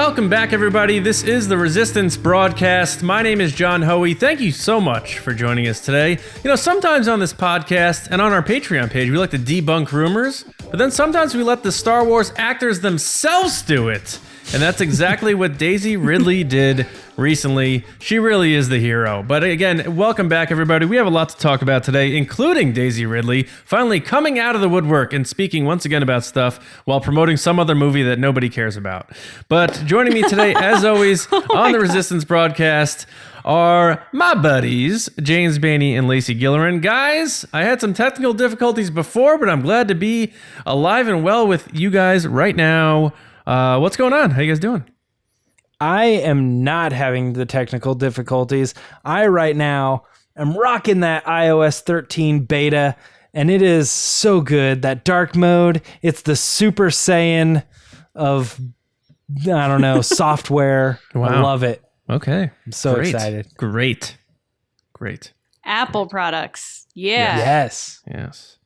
Welcome back, everybody. This is the Resistance broadcast. My name is John Hoey. Thank you so much for joining us today. You know, sometimes on this podcast and on our Patreon page, we like to debunk rumors, but then sometimes we let the Star Wars actors themselves do it. And that's exactly what Daisy Ridley did recently. She really is the hero. But again, welcome back, everybody. We have a lot to talk about today, including Daisy Ridley finally coming out of the woodwork and speaking once again about stuff while promoting some other movie that nobody cares about. But joining me today, as always, on the Resistance broadcast are my buddies, James Baney and Lacey Gilleran. Guys, I had some technical difficulties before, but I'm glad to be alive and well with you guys right now. What's going on? How you guys doing? I am not having the technical difficulties. I right now am rocking that iOS 13 beta, and it is so good. That dark mode, it's the Super Saiyan of, I don't know, software. Wow. I love it. Okay. I'm so excited. Great. Apple products. Yeah. Yes.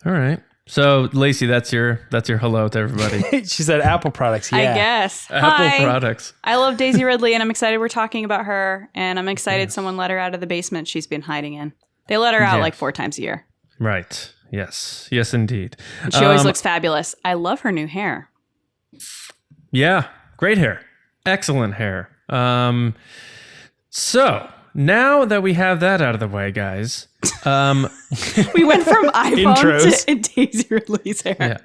All right. So, Lacey, that's your hello to everybody. She said Apple products. Yeah. I guess. Apple Hi. products. I love Daisy Ridley, and I'm excited we're talking about her, and I'm excited someone let her out of the basement she's been hiding in. They let her out like 4 times a year. Right. Yes, indeed. And she always looks fabulous. I love her new hair. Yeah, great hair. Excellent hair. So, now that we have that out of the way, guys. We went from iPhone to Daisy Ridley's hair. Yeah.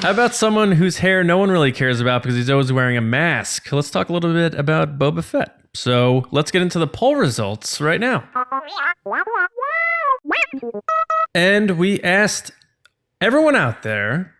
How about someone whose hair no one really cares about because he's always wearing a mask? Let's talk a little bit about Boba Fett. So let's get into the poll results right now. And we asked everyone out there,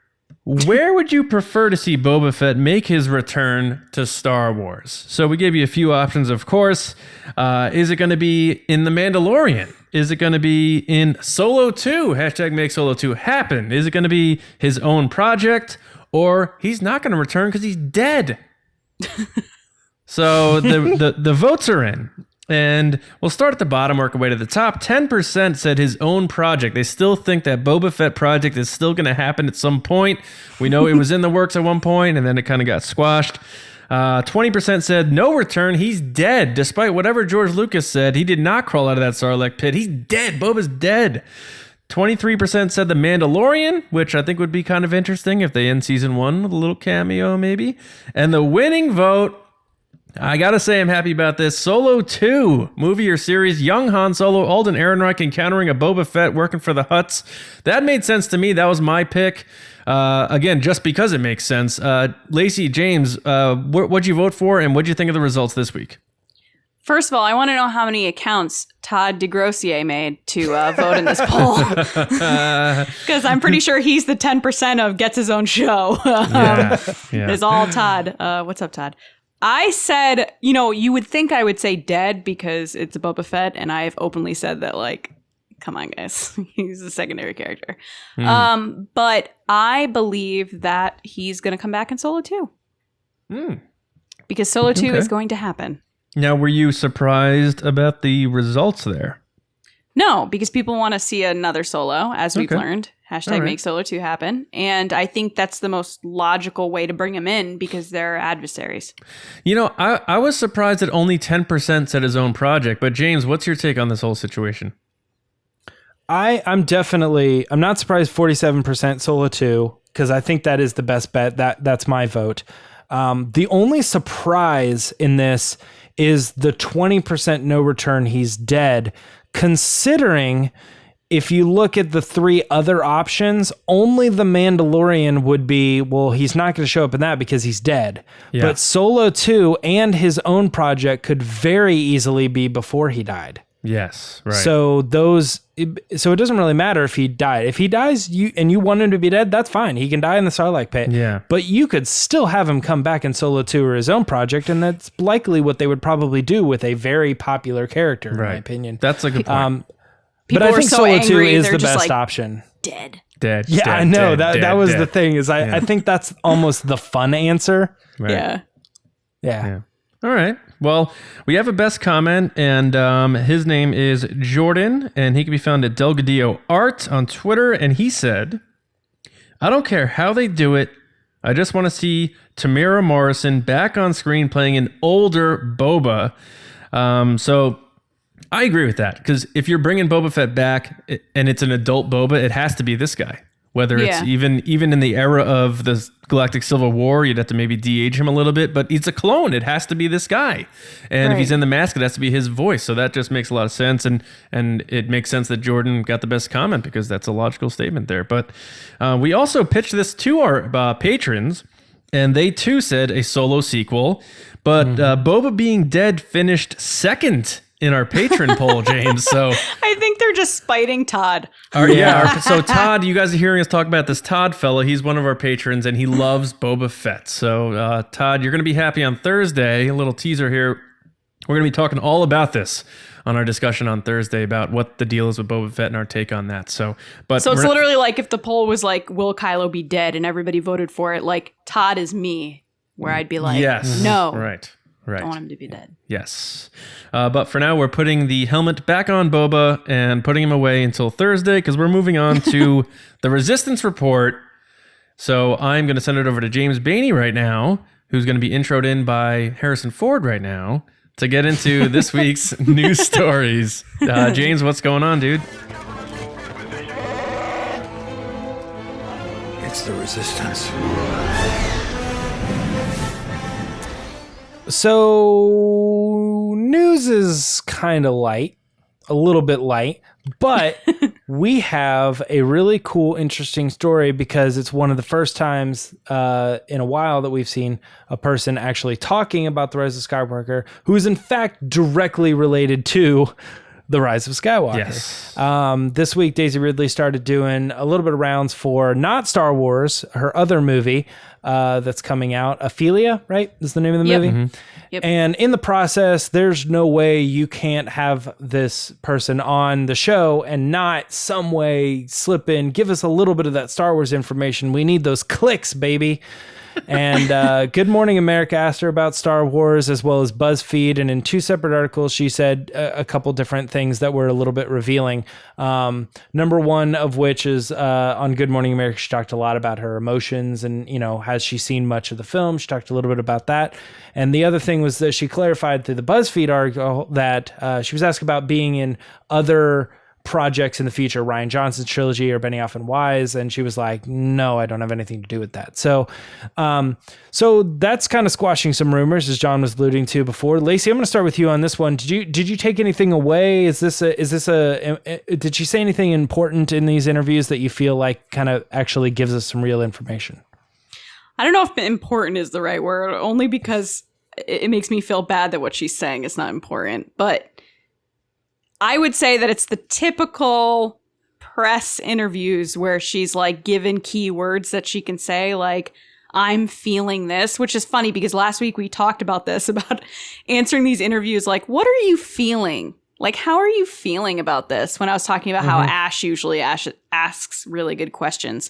where would you prefer to see Boba Fett make his return to Star Wars? So we gave you a few options, of course. Is it going to be in The Mandalorian? Is it going to be in Solo 2? Hashtag make Solo 2 happen. Is it going to be his own project? Or he's not going to return because he's dead. So the votes are in. And we'll start at the bottom, work our way to the top. 10% said his own project. They still think that Boba Fett project is still going to happen at some point. We know it was in the works at one point, and then it kind of got squashed. 20% said no return. He's dead. Despite whatever George Lucas said, he did not crawl out of that Sarlacc pit. He's dead. Boba's dead. 23% said The Mandalorian, which I think would be kind of interesting if they end season 1 with a little cameo maybe. And the winning vote, I gotta say I'm happy about this. Solo 2, movie or series, young Han Solo, Alden Ehrenreich encountering a Boba Fett working for the Hutts. That made sense to me. That was my pick. Again, just because it makes sense. Lacey, James, what'd you vote for and what'd you think of the results this week? First of all, I want to know how many accounts Todd Degrosseilliers made to vote in this poll. Because I'm pretty sure he's the 10% of gets his own show. Yeah. It's all Todd. What's up, Todd? I said, you would think I would say dead because it's a Boba Fett, and I've openly said that, like, come on, guys. He's a secondary character. But I believe that he's going to come back in Solo 2. Because Solo 2 is going to happen. Now, were you surprised about the results there? No, because people want to see another Solo, as we've learned. Hashtag make Solo 2 happen. And I think that's the most logical way to bring him in because they're adversaries. I was surprised that only 10% said his own project. But James, what's your take on this whole situation? I'm not surprised 47% Solo 2 because I think that is the best bet. That's my vote. The only surprise in this is the 20% no return, he's dead, considering if you look at the 3 other options, only The Mandalorian would be, well, he's not going to show up in that because he's dead. Yeah. But Solo 2 and his own project could very easily be before he died. Yes, right. So it doesn't really matter if he died. If he dies and you want him to be dead, that's fine. He can die in the Sarlacc pit. Yeah. But you could still have him come back in Solo 2 or his own project, and that's likely what they would probably do with a very popular character, in my opinion. That's a good point. But I think Solo 2 is the best option. Dead. Yeah, dead, I know. Dead, that was dead. the thing. I think that's almost the fun answer. Right. Yeah. All right. Well, we have a best comment, and his name is Jordan, and he can be found at Delgadillo Art on Twitter, and he said, I don't care how they do it, I just want to see Tamara Morrison back on screen playing an older Boba. So I agree with that, because if you're bringing Boba Fett back and it's an adult Boba, it has to be this guy. Whether it's even in the era of the Galactic Civil War, you'd have to maybe de-age him a little bit, but he's a clone. It has to be this guy. And if he's in the mask, it has to be his voice. So that just makes a lot of sense. And it makes sense that Jordan got the best comment, because that's a logical statement there. But we also pitched this to our patrons, and they too said a solo sequel. But Boba being dead finished second in our patron poll, James. So I think they're just spiting Todd. So Todd, you guys are hearing us talk about this Todd fellow. He's one of our patrons, and he loves Boba Fett. So Todd, you're going to be happy on Thursday. A little teaser here. We're going to be talking all about this on our discussion on Thursday about what the deal is with Boba Fett and our take on that. So it's literally like if the poll was like, will Kylo be dead? And everybody voted for it, like Todd is me, where I'd be like, no. Right. I want him to be dead. Yes. But for now, we're putting the helmet back on Boba and putting him away until Thursday, because we're moving on to the Resistance Report. So I'm going to send it over to James Baney right now, who's going to be introed in by Harrison Ford right now, to get into this week's news stories. James, what's going on, dude? It's the Resistance. So news is kind of light, a little bit light, but we have a really cool, interesting story, because it's one of the first times in a while that we've seen a person actually talking about the Rise of Skywalker who is in fact directly related to the Rise of Skywalker. Yes. This week, Daisy Ridley started doing a little bit of rounds for not Star Wars, her other movie that's coming out. Ophelia, right? Is the name of the movie? Mm-hmm. Yep. And in the process, there's no way you can't have this person on the show and not some way slip in, give us a little bit of that Star Wars information. We need those clicks, baby. And Good Morning America asked her about Star Wars, as well as BuzzFeed. And in two separate articles, she said a couple different things that were a little bit revealing. Number one of which is on Good Morning America, she talked a lot about her emotions and, has she seen much of the film? She talked a little bit about that. And the other thing was that she clarified through the BuzzFeed article that she was asked about being in other projects in the future, Rian Johnson's trilogy or Benioff and Wise, and she was like, no, I don't have anything to do with that. So that's kind of squashing some rumors, as John was alluding to before. Lacey, I'm going to start with you on this one. Did you take anything away? Did she say anything important in these interviews that you feel like kind of actually gives us some real information? I don't know if important is the right word, only because it makes me feel bad that what she's saying is not important, but I would say that it's the typical press interviews where she's like given keywords that she can say, like, I'm feeling this, which is funny because last week we talked about this, about answering these interviews. Like, what are you feeling? Like, how are you feeling about this? When I was talking about how Ash usually asks really good questions.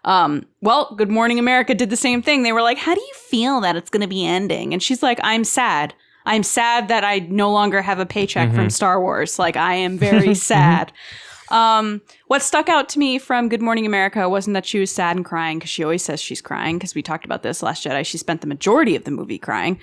Well, Good Morning America did the same thing. They were like, how do you feel that it's going to be ending? And she's like, I'm sad. I'm sad that I no longer have a paycheck from Star Wars. Like, I am very sad. What stuck out to me from Good Morning America wasn't that she was sad and crying, because she always says she's crying, because we talked about this Last Jedi. She spent the majority of the movie crying.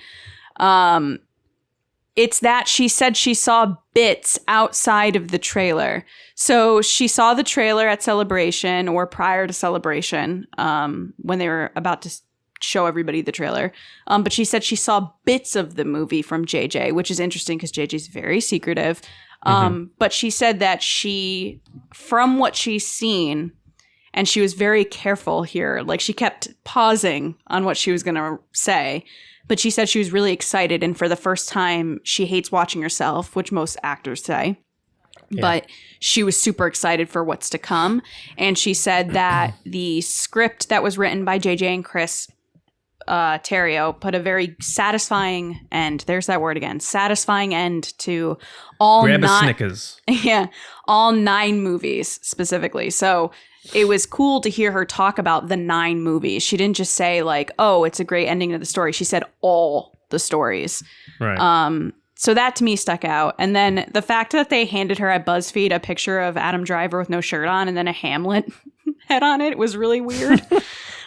It's that she said she saw bits outside of the trailer. So she saw the trailer at Celebration, or prior to Celebration, when they were about to show everybody the trailer. But she said she saw bits of the movie from JJ, which is interesting because JJ's very secretive. But she said that from what she's seen, and she was very careful here, like she kept pausing on what she was going to say, but she said she was really excited. And for the first time, she hates watching herself, which most actors say. Yeah. But she was super excited for what's to come. And she said that the script that was written by JJ and Chris Terrio put a very satisfying end. There's that word again. Satisfying end to all Grab a Snickers. Yeah, all 9 movies specifically. So it was cool to hear her talk about the 9 movies. She didn't just say like, "Oh, it's a great ending to the story." She said all the stories. Right. So that to me stuck out. And then the fact that they handed her at BuzzFeed a picture of Adam Driver with no shirt on and then a Hamlet head on it was really weird.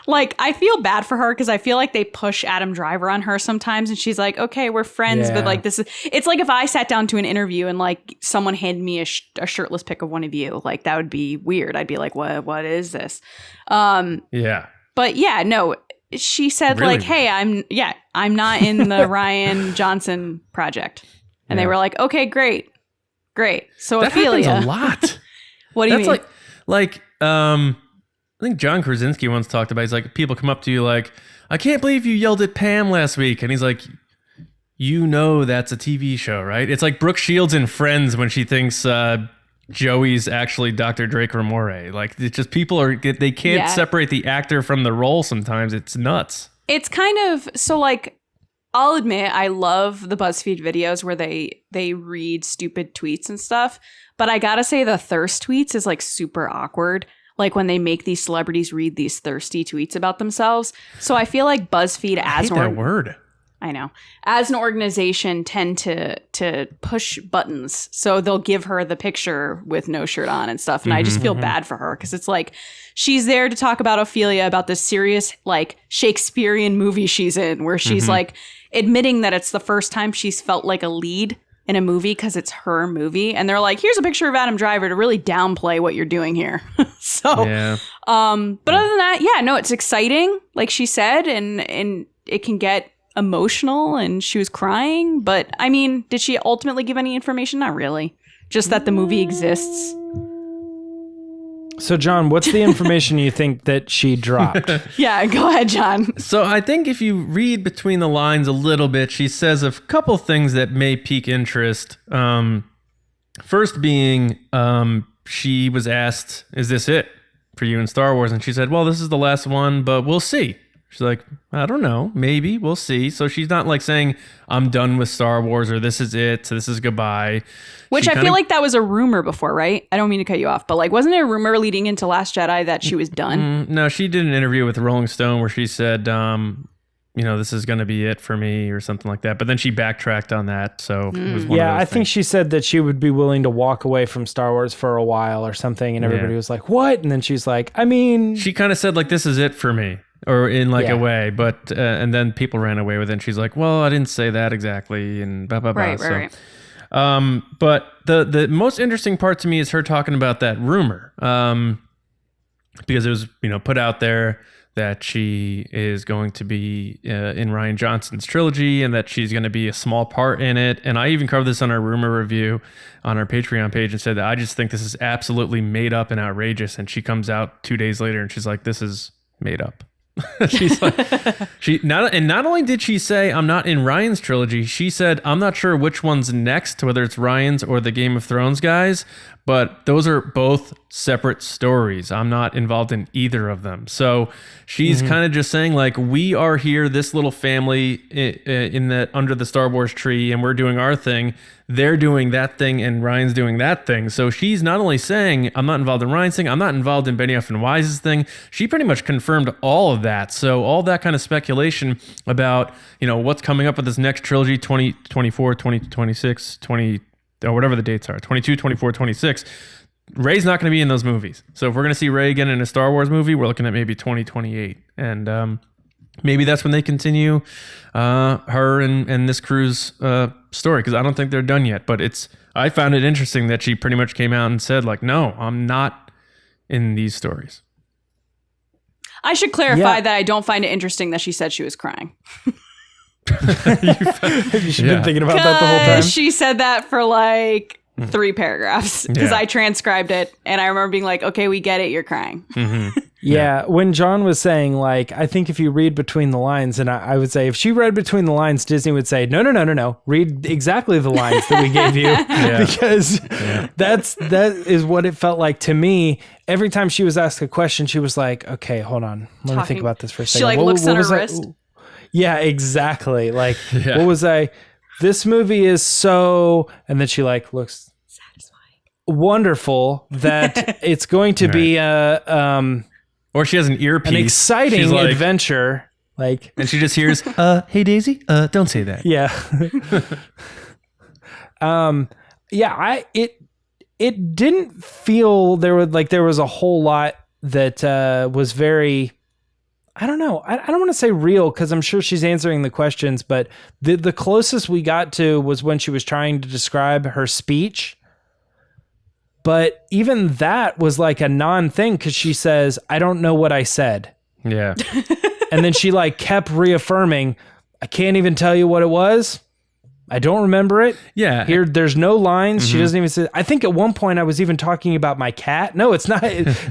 Like, I feel bad for her because I feel like they push Adam Driver on her sometimes, and she's like, okay, we're friends, but like this is, it's like if I sat down to an interview and like someone handed me a shirtless pic of one of you, like that would be weird. I'd be like, what is this? Yeah. But yeah, no, she said Really? like, hey, I'm not in the Rian Johnson project. And they were like, okay, great. So That Ophelia. happens a lot. What do you mean? That's like I think John Krasinski once talked about, he's like, people come up to you like, I can't believe you yelled at Pam last week. And he's like, you know that's a TV show, right? It's like Brooke Shields in Friends when she thinks Joey's actually Dr. Draco Moray. Like, it's just they can't separate the actor from the role sometimes. It's nuts. It's kind of, so like, I'll admit I love the BuzzFeed videos where they read stupid tweets and stuff. But I gotta say the thirst tweets is like super awkward. Like when they make these celebrities read these thirsty tweets about themselves. So I feel like BuzzFeed I hate that word. I know. As an organization tend to push buttons. So they'll give her the picture with no shirt on and stuff. And I just feel bad for her because it's like she's there to talk about Ophelia, about this serious like Shakespearean movie she's in where she's like admitting that it's the first time she's felt like a lead in a movie because it's her movie. And they're like, here's a picture of Adam Driver to really downplay what you're doing here. But other than that, yeah, no, it's exciting, like she said, and it can get emotional, and she was crying. But I mean, did she ultimately give any information? Not really. Just that the movie exists. So, John, what's the information you think that she dropped? Yeah, go ahead, John. So I think if you read between the lines a little bit, she says a couple things that may pique interest. First being, she was asked, is this it for you in Star Wars? And she said, well, this is the last one, but we'll see. She's like, I don't know, maybe, we'll see. So she's not like saying, I'm done with Star Wars, or this is it, so this is goodbye. Which I feel like that was a rumor before, right? I don't mean to cut you off, but like, wasn't it a rumor leading into Last Jedi that she was done? No, she did an interview with Rolling Stone where she said, this is going to be it for me or something like that. But then she backtracked on that. So it was one of those I think she said that she would be willing to walk away from Star Wars for a while or something. And everybody was like, what? And then she's like, I mean... She kind of said like, this is it for me. Or in like a way, but and then people ran away with it. And she's like, "Well, I didn't say that exactly," and blah blah blah. Right. But the most interesting part to me is her talking about that rumor, because it was put out there that she is going to be in Rian Johnson's trilogy and that she's going to be a small part in it. And I even covered this on our rumor review on our Patreon page and said that I just think this is absolutely made up and outrageous. And she comes out 2 days later and she's like, "This is made up." She's like, not only did she say I'm not in Ryan's trilogy, she said I'm not sure which one's next, whether it's Ryan's or the Game of Thrones guys, but those are both separate stories. I'm not involved in either of them. So she's kind of just saying like, we are here, this little family in the under the Star Wars tree, and we're doing our thing. They're doing that thing, and Ryan's doing that thing. So she's not only saying I'm not involved in Ryan's thing, I'm not involved in Benioff and Wise's thing. She pretty much confirmed all of that. So all that kind of speculation about what's coming up with this next trilogy, 2024, 2026, 20 or whatever the dates are, 22, 24, 26. Rey's not going to be in those movies. So if we're going to see Rey again in a Star Wars movie, we're looking at maybe 2028, and maybe that's when they continue her and this crew's story, because I don't think they're done yet. But I found it interesting that she pretty much came out and said like, no, I'm not in these stories. I should clarify that I don't find it interesting that she said she was crying. Have you been thinking about that the whole time? She said that for like 3 paragraphs because I transcribed it, and I remember being like, okay, we get it, you're crying. Yeah, when John was saying, like, I think if you read between the lines, and I would say if she read between the lines, Disney would say, no, read exactly the lines that we gave you, because that is what it felt like to me. Every time she was asked a question, she was like, okay, hold on, let me think about this for a second. She like looks at her wrist. Yeah, exactly. Like, what was this movie is so, and then she like looks satisfying, wonderful that it's going to be or she has an earpiece, an exciting adventure, like, and she just hears, "Hey Daisy, don't say that." Yeah. It didn't feel there was a whole lot that was very I don't know. I don't want to say real because I'm sure she's answering the questions, but the closest we got to was when she was trying to describe her speech. But even that was like a non-thing because she says, I don't know what I said. Yeah. And then she like kept reaffirming, I can't even tell you what it was. I don't remember it. Yeah. Here, there's no lines. She doesn't even say. I think at one point I was even talking about my cat. No, it's not.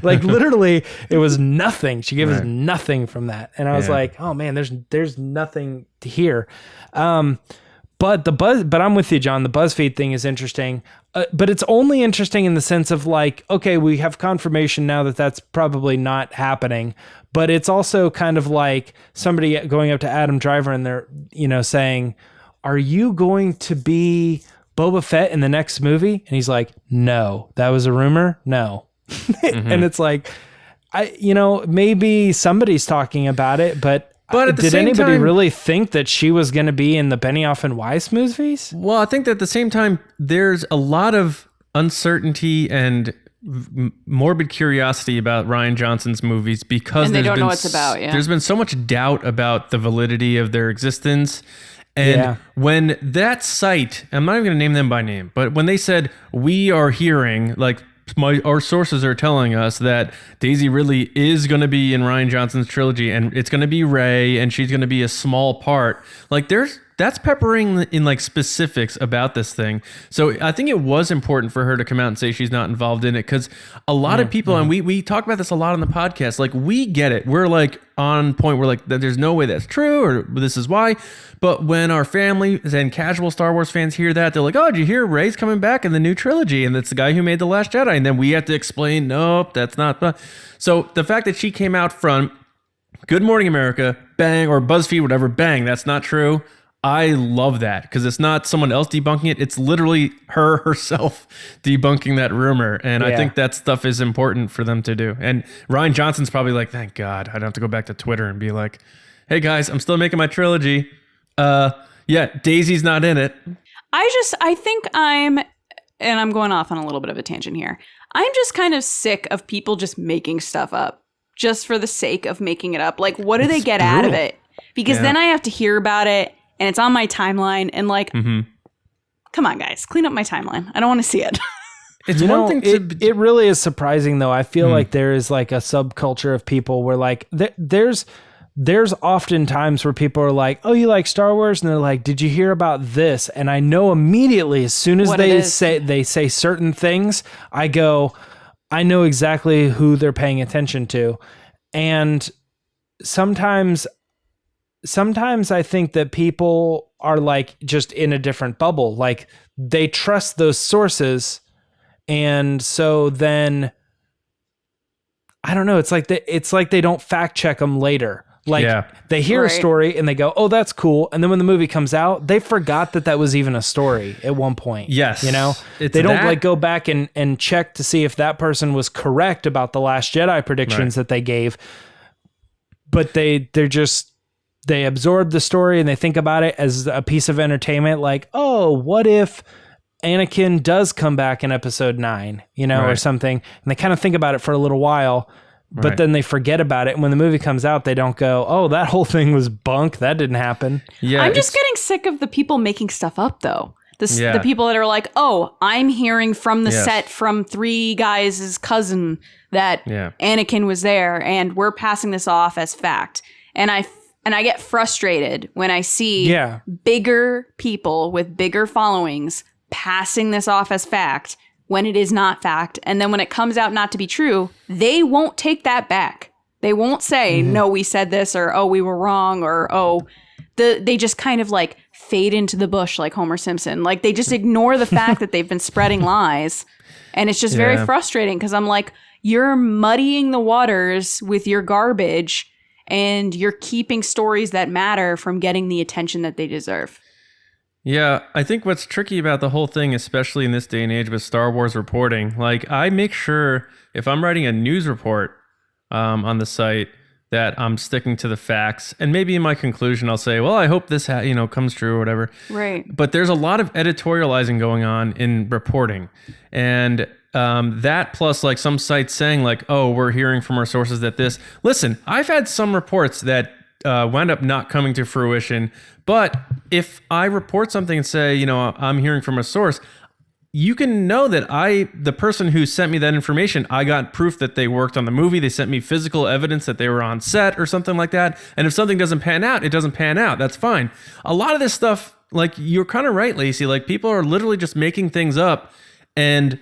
Like literally, it was nothing. She gave us nothing from that, and I was like, oh man, there's nothing to hear. But I'm with you, John. The BuzzFeed thing is interesting, but it's only interesting in the sense of like, okay, we have confirmation now that that's probably not happening. But it's also kind of like somebody going up to Adam Driver and they're saying, are you going to be Boba Fett in the next movie? And he's like, no, that was a rumor. No. And it's like, maybe somebody's talking about it, but at the did same anybody time, really think that she was going to be in the Benioff and Weiss movies? Well, I think that at the same time, there's a lot of uncertainty and morbid curiosity about Rian Johnson's movies because they don't know what it's about. Yeah. There's been so much doubt about the validity of their existence. And when that site, I'm not even going to name them by name, but when they said, we are hearing, like our sources are telling us that Daisy Ridley is going to be in Rian Johnson's trilogy and it's going to be Rey and she's going to be a small part, like that's peppering in like specifics about this thing. So I think it was important for her to come out and say she's not involved in it because a lot of people, and we talk about this a lot on the podcast, like we get it. We're like on point. We're like, there's no way that's true or this is why. But when our family and casual Star Wars fans hear that, they're like, oh, did you hear Rey's coming back in the new trilogy? And it's the guy who made The Last Jedi. And then we have to explain, nope, that's not. So the fact that she came out front, Good Morning America, bang, or BuzzFeed, whatever, bang, that's not true. I love that because it's not someone else debunking it. It's literally her herself debunking that rumor. And I think that stuff is important for them to do. And Rian Johnson's probably like, thank God, I don't have to go back to Twitter and be like, hey guys, I'm still making my trilogy. Daisy's not in it. I think I'm going off on a little bit of a tangent here. I'm just kind of sick of people just making stuff up just for the sake of making it up. Like, what do they get out of it? Because then I have to hear about it. And it's on my timeline, and like, come on, guys, clean up my timeline. I don't want to see it. It's one thing it really is surprising, though. I feel like there is like a subculture of people where like there's often times where people are like, oh, you like Star Wars? And they're like, did you hear about this? And I know immediately as soon as they say certain things, I go, I know exactly who they're paying attention to. And sometimes I think that people are like just in a different bubble. Like they trust those sources. And so then I don't know. It's like they don't fact check them later. Like they hear a story and they go, oh, that's cool. And then when the movie comes out, they forgot that was even a story at one point. Yes. They don't like go back and check to see if that person was correct about the Last Jedi predictions that they gave. But they absorb the story and they think about it as a piece of entertainment. Like, oh, what if Anakin does come back in episode 9, or something. And they kind of think about it for a little while, but then they forget about it. And when the movie comes out, they don't go, oh, that whole thing was bunk. That didn't happen. Yeah, I'm just getting sick of the people making stuff up, though. The people that are like, oh, I'm hearing from the set from 3 guys' cousin that Anakin was there, and we're passing this off as fact. And I get frustrated when I see bigger people with bigger followings passing this off as fact when it is not fact. And then when it comes out not to be true, they won't take that back. They won't say, no, we said this, or, oh, we were wrong, or, oh, they just kind of like fade into the bush like Homer Simpson. Like they just ignore the fact that they've been spreading lies. And it's just very frustrating because I'm like, you're muddying the waters with your garbage and you're keeping stories that matter from getting the attention that they deserve. Yeah, I think what's tricky about the whole thing, especially in this day and age with Star Wars reporting, like I make sure if I'm writing a news report on the site that I'm sticking to the facts. And maybe in my conclusion, I'll say, well, I hope this comes true or whatever. Right. But there's a lot of editorializing going on in reporting. And that plus like some sites saying like, oh, we're hearing from our sources that this. Listen, I've had some reports that wound up not coming to fruition. But if I report something and say, you know, I'm hearing from a source, you can know that the person who sent me that information, I got proof that they worked on the movie. They sent me physical evidence that they were on set or something like that. And if something doesn't pan out, it doesn't pan out. That's fine. A lot of this stuff, like you're kind of right, Lacey, like people are literally just making things up and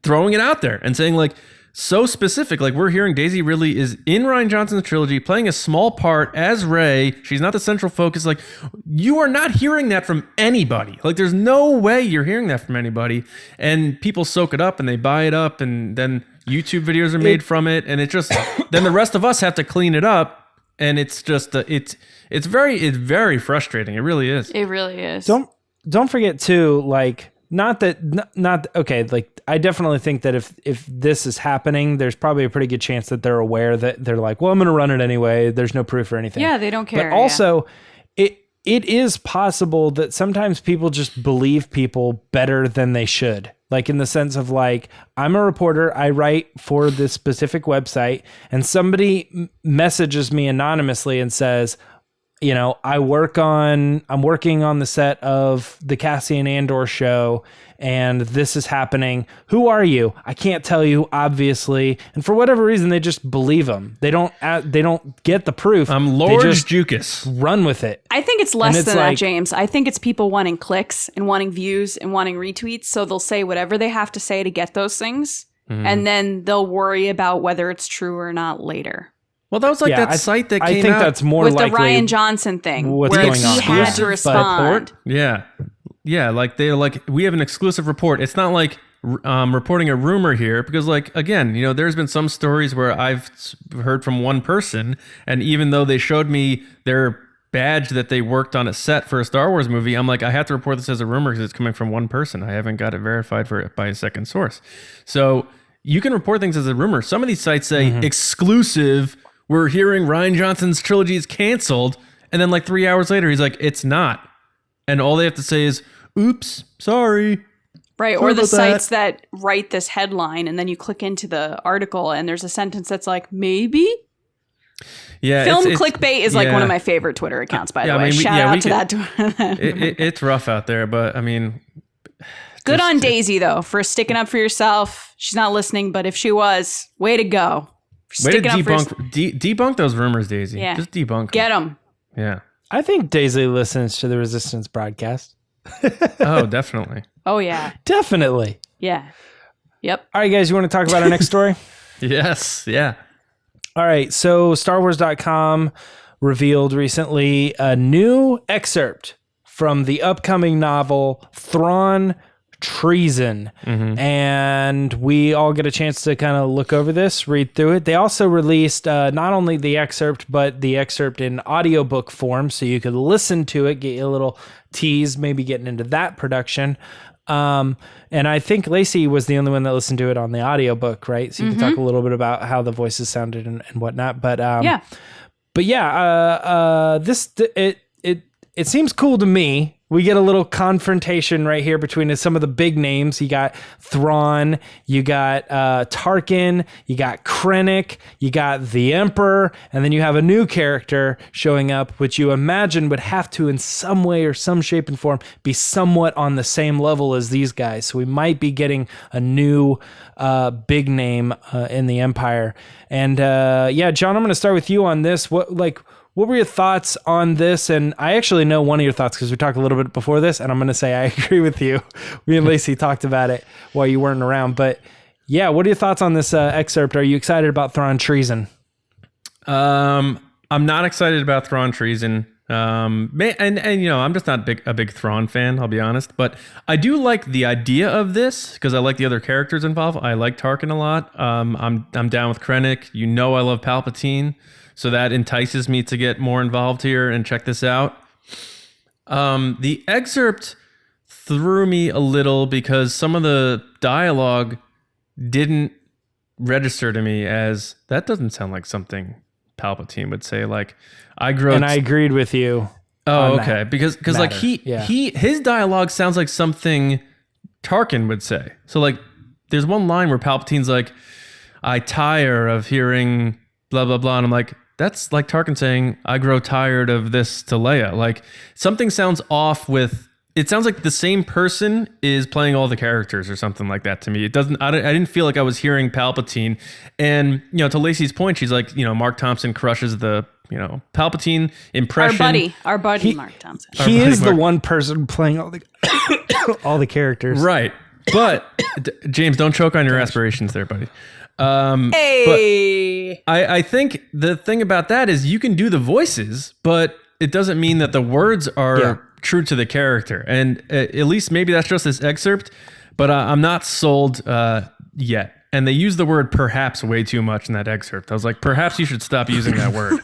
throwing it out there and saying like, so specific, like we're hearing Daisy Ridley is in Rian Johnson's trilogy playing a small part as Rey. She's not the central focus. Like you are not hearing that from anybody. Like there's no way you're hearing that from anybody. And people soak it up and they buy it up and then YouTube videos are made from it. And it just, then the rest of us have to clean it up. And it's just, it's very frustrating. It really is. It really is. Don't forget too, like, not okay. Like I definitely think that if this is happening, there's probably a pretty good chance that they're aware that they're like, well, I'm going to run it anyway. There's no proof or anything. Yeah, they don't care. But also, it is possible that sometimes people just believe people better than they should. Like in the sense of like, I'm a reporter, I write for this specific website, and somebody messages me anonymously and says, you know, I'm working on the set of the Cassian Andor show and this is happening. Who are you? I can't tell you, obviously. And for whatever reason, they just believe them. They don't get the proof. I'm Lord Jukas. Run with it. I think it's less than that, James. I think it's people wanting clicks and wanting views and wanting retweets. So they'll say whatever they have to say to get those things. Mm-hmm. And then they'll worry about whether it's true or not later. Well, that was like that site that came out. I think that's more with likely the Rian Johnson thing, what's where going he on. had to respond. Yeah, like they're like, we have an exclusive report. It's not like reporting a rumor here because, like, again, you know, there's been some stories where I've heard from one person, and even though they showed me their badge that they worked on a set for a Star Wars movie, I'm like, I have to report this as a rumor because it's coming from one person. I haven't got it verified by a second source. So you can report things as a rumor. Some of these sites say exclusive. We're hearing Rian Johnson's trilogy is canceled. And then like 3 hours later, he's like, it's not. And all they have to say is, oops, sorry. Right. Or the sites that write this headline and then you click into the article and there's a sentence that's like, maybe? Yeah. Film clickbait is like one of my favorite Twitter accounts, by the way. Shout out to that. It's rough out there, but I mean. Good on Daisy, though, for sticking up for yourself. She's not listening, but if she was, way to go. Way to debunk those rumors, Daisy. Yeah. Just debunk them. Get them. Yeah. I think Daisy listens to the Resistance broadcast. Oh, definitely. Oh, yeah. Definitely. Yeah. Yep. All right, guys, you want to talk about our next story? Yes. Yeah. All right. So StarWars.com revealed recently a new excerpt from the upcoming novel Thrawn Treason. And we all get a chance to kind of look over this, read through it. They also released not only the excerpt, but the excerpt in audiobook form, so you could listen to it, get you a little tease, maybe getting into that production. And I think Lacey was the only one that listened to it on the audiobook, right? So you can talk a little bit about how the voices sounded and whatnot. But it seems cool to me. We get a little confrontation right here between some of the big names. You got Thrawn, you got Tarkin, you got Krennic, you got the Emperor, and then you have a new character showing up, which you imagine would have to, in some way or some shape and form, be somewhat on the same level as these guys. So we might be getting a new big name in the Empire. And John, I'm going to start with you on this. What were your thoughts on this? And I actually know one of your thoughts because we talked a little bit before this, and I'm going to say I agree with you. Me and Lacey talked about it while you weren't around. But yeah, what are your thoughts on this excerpt? Are you excited about Thrawn Treason? I'm not excited about Thrawn Treason. And you know, I'm just not a big Thrawn fan, I'll be honest. But I do like the idea of this because I like the other characters involved. I like Tarkin a lot. I'm down with Krennic. You know I love Palpatine. So that entices me to get more involved here and check this out. The excerpt threw me a little because some of the dialogue didn't register to me as, that doesn't sound like something Palpatine would say. Like, I agreed with you. Oh, okay. Because like his dialogue sounds like something Tarkin would say. So like, there's one line where Palpatine's like, I tire of hearing blah, blah, blah. And I'm like, that's like Tarkin saying, I grow tired of this to Leia. Like something sounds off with, it sounds like the same person is playing all the characters or something like that to me. It doesn't, I didn't feel like I was hearing Palpatine. And, to Lacey's point, she's like, Mark Thompson crushes the, Palpatine impression. Our buddy Mark Thompson. He is the one person playing all the all the characters. Right. But James, don't choke on your aspirations there, buddy. Hey. But I think the thing about that is you can do the voices, but it doesn't mean that the words are true to the character. And at least maybe that's just this excerpt, but I'm not sold yet. And they use the word perhaps way too much in that excerpt. I was like, perhaps you should stop using that word.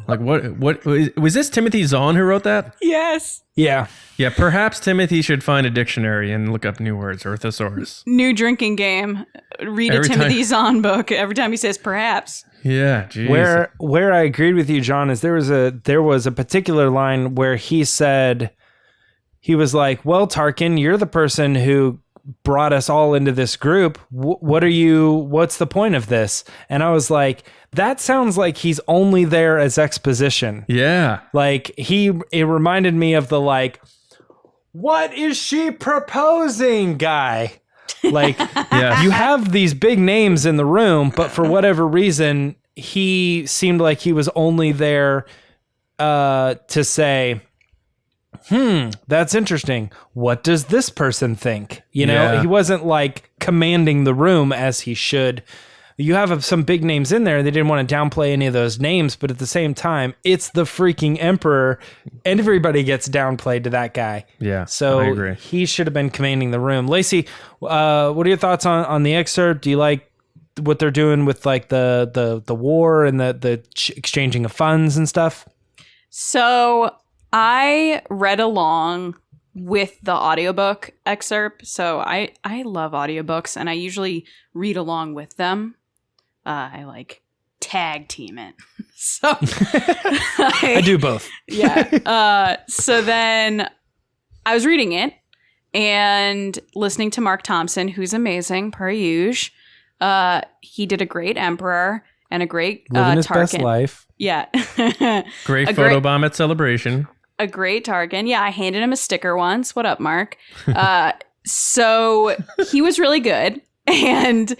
Like what was this Timothy Zahn who wrote that? Yes. Yeah. Yeah, perhaps Timothy should find a dictionary and look up new words or a thesaurus. New drinking game. Read a Timothy Zahn book every time he says perhaps. Yeah, geez. Where I agreed with you, John, is there was a particular line where he said, he was like, well, Tarkin, you're the person who brought us all into this group. What's the point of this? And I was like, that sounds like he's only there as exposition. Yeah. Like it reminded me of the like, what is she proposing guy? Like, you have these big names in the room, but for whatever reason, he seemed like he was only there to say, that's interesting. What does this person think? He wasn't like commanding the room as he should. You have some big names in there. They didn't want to downplay any of those names, but at the same time, it's the freaking Emperor, and everybody gets downplayed to that guy. Yeah, so I agree. He should have been commanding the room. Lacey, what are your thoughts on the excerpt? Do you like what they're doing with like the war and the exchanging of funds and stuff? So I read along with the audiobook excerpt. So I love audiobooks, and I usually read along with them. I like tag team it. So I do both. Yeah. So then I was reading it and listening to Mark Thompson, who's amazing per usual. He did a great Emperor and a great living his Tarkin. best life. Yeah. Great photobomb at Celebration. A great Tarkin. Yeah, I handed him a sticker once. What up, Mark? So he was really good. And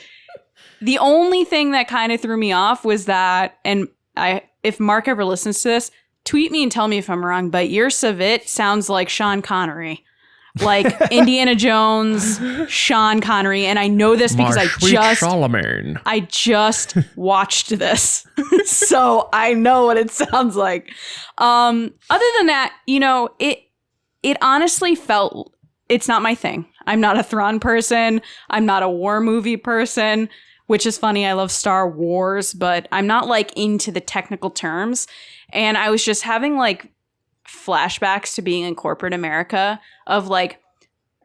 the only thing that kind of threw me off was that, and if Mark ever listens to this, tweet me and tell me if I'm wrong, but your Savit sounds like Sean Connery. Like Indiana Jones, Sean Connery. And I know this because I just watched this. So I know what it sounds like. Other than that, it honestly felt, it's not my thing. I'm not a Thrawn person. I'm not a war movie person, which is funny. I love Star Wars, but I'm not like into the technical terms. And I was just having like flashbacks to being in corporate America of like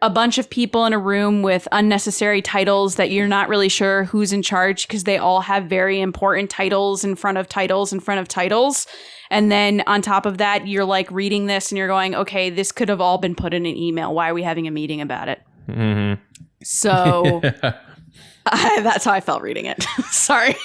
a bunch of people in a room with unnecessary titles that you're not really sure who's in charge because they all have very important titles in front of titles in front of titles. And then on top of that, you're like reading this and you're going, okay, this could have all been put in an email. Why are we having a meeting about it? Mm-hmm. So that's how I felt reading it. Sorry.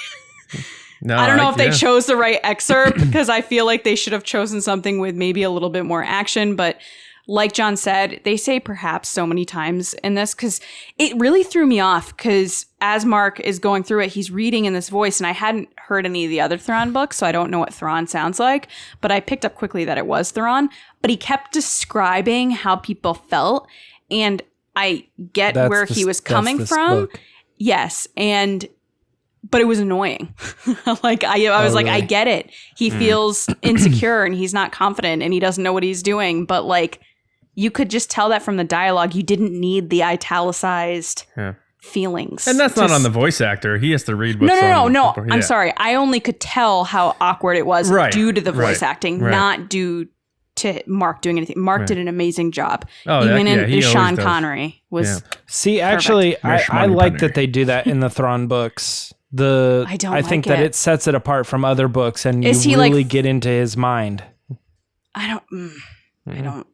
No, I don't know if they chose the right excerpt because I feel like they should have chosen something with maybe a little bit more action. But like John said, they say perhaps so many times in this because it really threw me off because as Mark is going through it, he's reading in this voice and I hadn't heard any of the other Thrawn books, so I don't know what Thrawn sounds like. But I picked up quickly that it was Thrawn. But he kept describing how people felt and I get where he was coming from. Book. Yes. But it was annoying. Like I was like, really? I get it. He feels insecure and he's not confident and he doesn't know what he's doing. But like, you could just tell that from the dialogue. You didn't need the italicized feelings. And that's not on the voice actor. He has to read what's No. Yeah. I'm sorry. I only could tell how awkward it was due to the voice acting, not due to Mark doing anything. Mark did an amazing job. Even Sean Connery was. Yeah. See, actually, I like that they do that in the Thrawn books. I think that it sets it apart from other books, and you really get into his mind. I don't.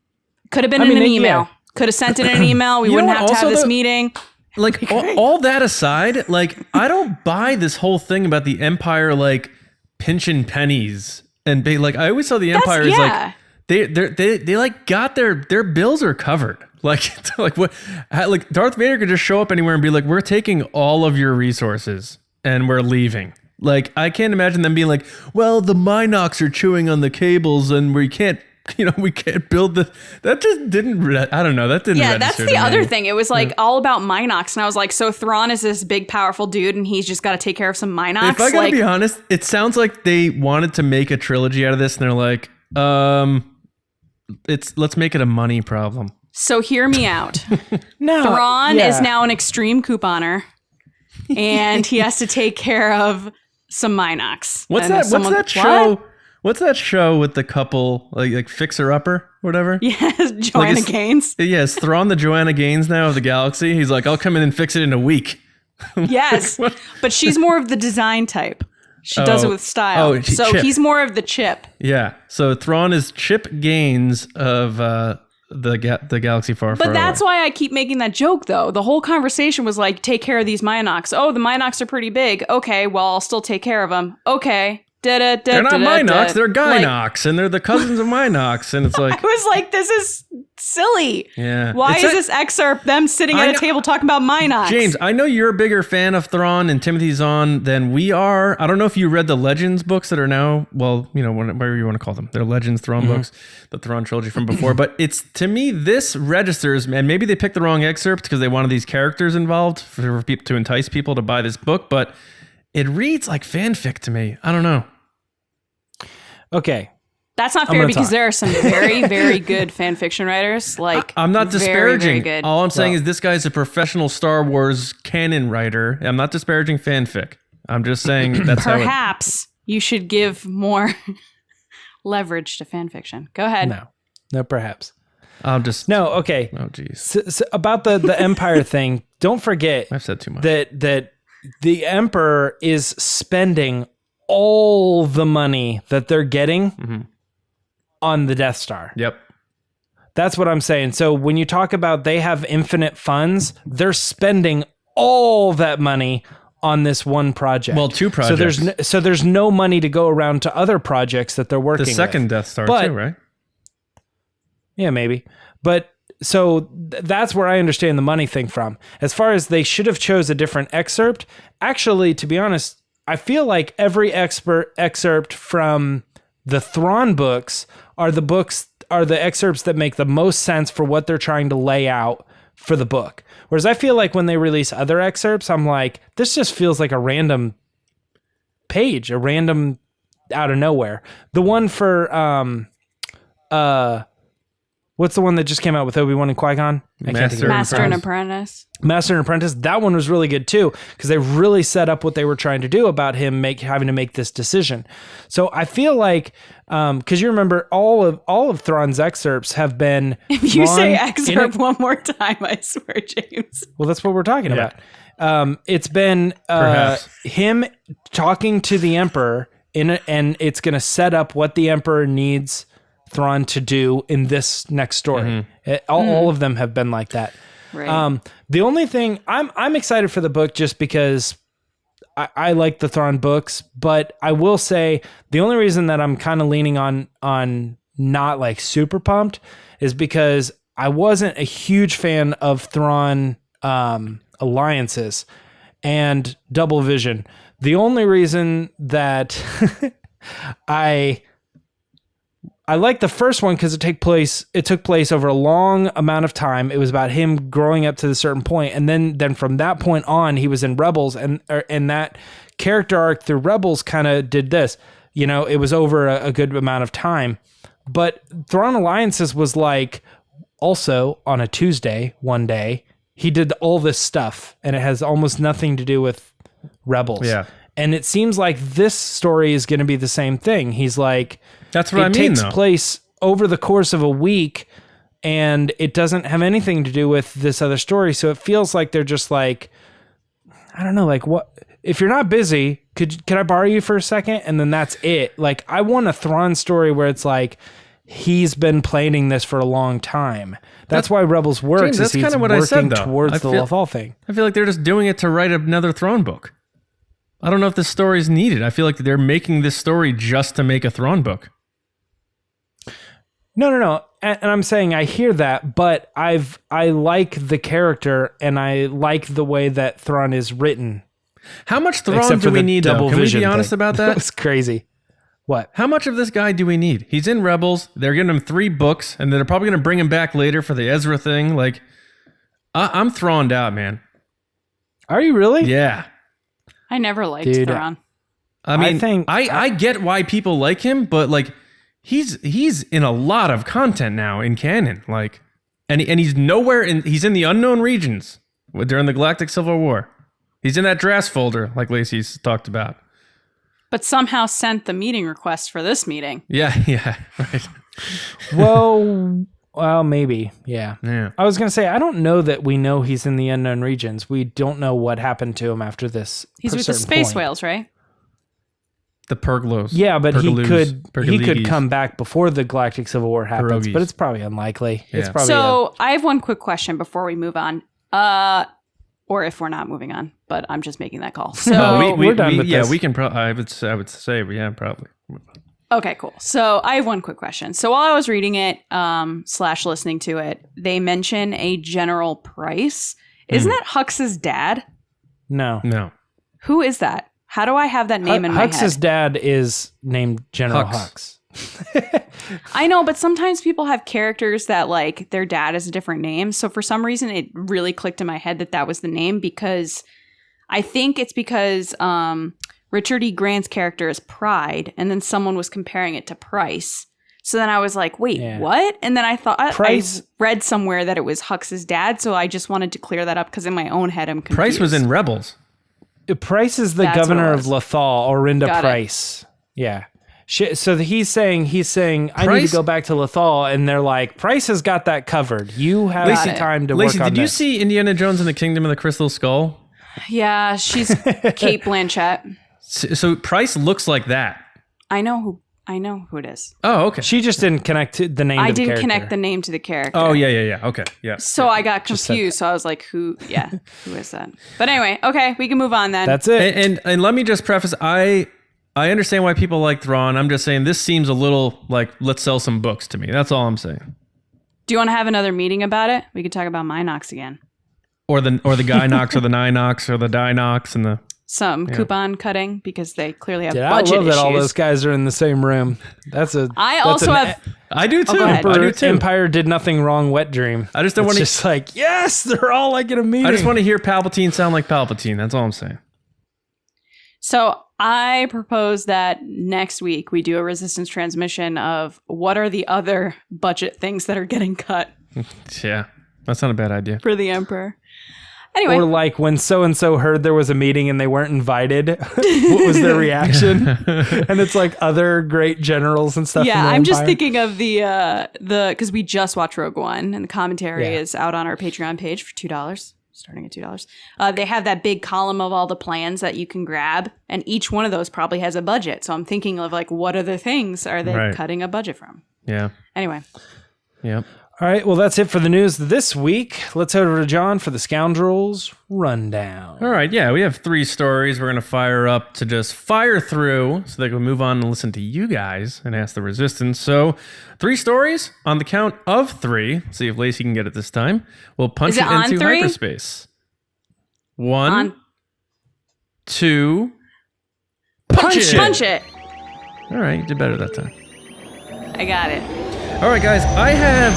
Could have been in an email. Yeah. Could have sent it in an email. We wouldn't have to have this meeting. like all that aside, like I don't buy this whole thing about the Empire like pinching pennies and like I always saw the Empire as like they like got their bills are covered. Like what? Like Darth Vader could just show up anywhere and be like, "We're taking all of your resources and we're leaving." Like I can't imagine them being like, "Well, the Minox are chewing on the cables and we can't build the." That just didn't. I don't know. That didn't. Yeah, that's the other thing. It was like all about Minox, and I was like, so Thrawn is this big, powerful dude, and he's just got to take care of some Minox. If I gotta be honest, it sounds like they wanted to make a trilogy out of this, and they're like, let's make it a money problem. So hear me out. No, Thrawn is now an extreme couponer, and he has to take care of some Minox. What's that show? What's that show with the couple, like Fixer Upper, whatever? Yes, Joanna Gaines. Yes, Thrawn the Joanna Gaines now of the galaxy. He's like, I'll come in and fix it in a week. Yes, but she's more of the design type. She does it with style. So Chip. He's more of the Chip. Yeah. So Thrawn is Chip Gaines of the galaxy far, but far that's away. why I keep making that joke, though. The whole conversation was like, take care of these Minox. Oh, the Minox are pretty big. Okay, well, I'll still take care of them. Okay. They're not Minox, they're Gynox, and they're the cousins of Minox, and it's like... I was like, this is silly. Yeah. Why is this excerpt them sitting at a table talking about Minox? James, I know you're a bigger fan of Thrawn and Timothy Zahn than we are. I don't know if you read the Legends books that are now, well, whatever you want to call them. They're Legends Thrawn books, the Thrawn trilogy from before. But it's, to me, this registers, and maybe they picked the wrong excerpt because they wanted these characters involved for people to entice people to buy this book, but it reads like fanfic to me. I don't know. Okay. That's not fair because there are some very, very good fan fiction writers. Like I'm not disparaging. Very, very good. All I'm saying is this guy's a professional Star Wars canon writer. I'm not disparaging fanfic. I'm just saying that's perhaps you should give more leverage to fan fiction. Go ahead. No, perhaps. Okay. Oh, geez. So about the Empire thing, don't forget. I've said too much. That the Emperor is spending all the money that they're getting on the Death Star. Yep. That's what I'm saying. So when you talk about they have infinite funds, they're spending all that money on this one project. Well, two projects. So there's no money to go around to other projects that they're working with. The second Death Star too, right? Yeah, maybe. But so that's where I understand the money thing from. As far as they should have chose a different excerpt, actually, to be honest, I feel like every excerpt from the Thrawn books are the excerpts that make the most sense for what they're trying to lay out for the book. Whereas I feel like when they release other excerpts, I'm like, this just feels like a random page, a random out of nowhere. The one for what's the one that just came out with Obi-Wan and Qui-Gon? Master and Apprentice. Master and Apprentice. That one was really good too, because they really set up what they were trying to do about him having to make this decision. So I feel like, because you remember all of Thrawn's excerpts have been. If you say excerpt one more time, I swear, James. Well, that's what we're talking about. It's been him talking to the Emperor and it's going to set up what the Emperor needs Thrawn to do in this next story. All of them have been like that. Right. The only thing I'm excited for the book just because I like the Thrawn books, but I will say the only reason that I'm kind of leaning on not like super pumped is because I wasn't a huge fan of Thrawn alliances and Double Vision. The only reason that I like the first one because it took place over a long amount of time. It was about him growing up to a certain point, and then from that point on, he was in Rebels, and that character arc through Rebels kind of did this. It was over a good amount of time. But Thrawn Alliances was like also on a Tuesday, one day, he did all this stuff, and it has almost nothing to do with Rebels. Yeah. And it seems like this story is going to be the same thing. He's like, that's what I mean, it takes place over the course of a week, and it doesn't have anything to do with this other story. So it feels like they're just like, I don't know, like what, if you're not busy, could I borrow you for a second? And then that's it. Like, I want a Thrawn story where it's like, he's been planning this for a long time. That's why Rebels works. James, that's is he's kind of what I said, working though. towards the Lothal thing. I feel like they're just doing it to write another Thrawn book. I don't know if this story is needed. I feel like they're making this story just to make a Thrawn book. No. And I'm saying I hear that, but I like the character and I like the way that Thrawn is written. How much Thrawn Except do for we the need, though? double Can we vision be honest thing. about that? That's crazy. What? How much of this guy do we need? He's in Rebels. They're giving him 3 books, and they're probably going to bring him back later for the Ezra thing. Like, I'm thrawned out, man. Are you really? Yeah. I never liked Dude, Thrawn. I mean, I get why people like him, but like, he's in a lot of content now in canon. Like, and he's nowhere in. He's in the unknown regions during the Galactic Civil War. He's in that Drast folder, like Lacey's talked about. But somehow sent the meeting request for this meeting. Yeah, right. Well, maybe. Yeah. I was going to say, I don't know that we know he's in the unknown regions. We don't know what happened to him after this. He's with the space whales, right? The Perglos. Yeah, but he could Pergolugis. come back before the Galactic Civil War happens, Pierogies. but it's probably unlikely. Yeah. It's probably So I have one quick question before we move on. Or if we're not moving on, but I'm just making that call. So No, we're done with this. We can probably, I would say, yeah, probably. Okay, cool. So I have one quick question. So while I was reading it, / listening to it, they mention a General Price. Isn't that Hux's dad? No. Who is that? How do I have that name in my head? Hux's dad is named General Hux. Hux. I know, but sometimes people have characters that like their dad is a different name. So for some reason, it really clicked in my head that was the name because I think it's because Richard E. Grant's character is Pride, and then someone was comparing it to Price. So then I was like, wait, what? And then I thought I read somewhere that it was Hux's dad. So I just wanted to clear that up because in my own head, I'm confused. Price was in Rebels. Price is the That's governor what it of was. Lothal, Orinda Got it. Price. Yeah. So he's saying, I need to go back to Lothal, and they're like, Price has got that covered. You have time to Lacey, work on did you this. see Indiana Jones and the Kingdom of the Crystal Skull? Yeah, she's Kate Blanchett. So Price looks like that. I know who it is. Oh, okay. She just didn't connect the name to the character. I didn't connect the name to the character. Oh, yeah. Okay, yeah. So I got confused. So I was like, who is that? But anyway, okay, we can move on then. That's it. And let me just preface, I understand why people like Thrawn. I'm just saying this seems a little like, let's sell some books to me. That's all I'm saying. Do you want to have another meeting about it? We could talk about Minox again. Or the Gynox or the Ninox or the Dinox and the... Some coupon cutting because they clearly have I budget love that all issues. those guys are in the same room. I also have... I do too. go ahead. I do too. Empire did nothing wrong. Wet dream. I just don't want to... Just like, yes, they're all like in a meeting. I just want to hear Palpatine sound like Palpatine. That's all I'm saying. So I propose that next week we do a resistance transmission of what are the other budget things that are getting cut Yeah, that's not a bad idea. for the Emperor. Anyway, Or like when so-and-so heard there was a meeting and they weren't invited. What was their reaction? And it's like other great generals and stuff. yeah, in the I'm just Empire. thinking of the because we just watched Rogue One and the commentary Yeah. is out on our Patreon page for $2, starting at $2. They have that big column of all the plans that you can grab, and each one of those probably has a budget. So I'm thinking of like, what other things are they Right. cutting a budget from? Yeah. Anyway, Yep. All right, well, that's it for the news this week. Let's head over to John for the Scoundrels Rundown. All right. Yeah, we have 3 stories we're going to fire up to just fire through so they can move on and listen to you guys and ask the resistance. So 3 stories on the count of 3. Let's see if Lacey can get it this time. We'll punch Is it on into 3? hyperspace. 1, on 2, punch it. punch it. All right, you did better that time. I got it. All right, guys, I have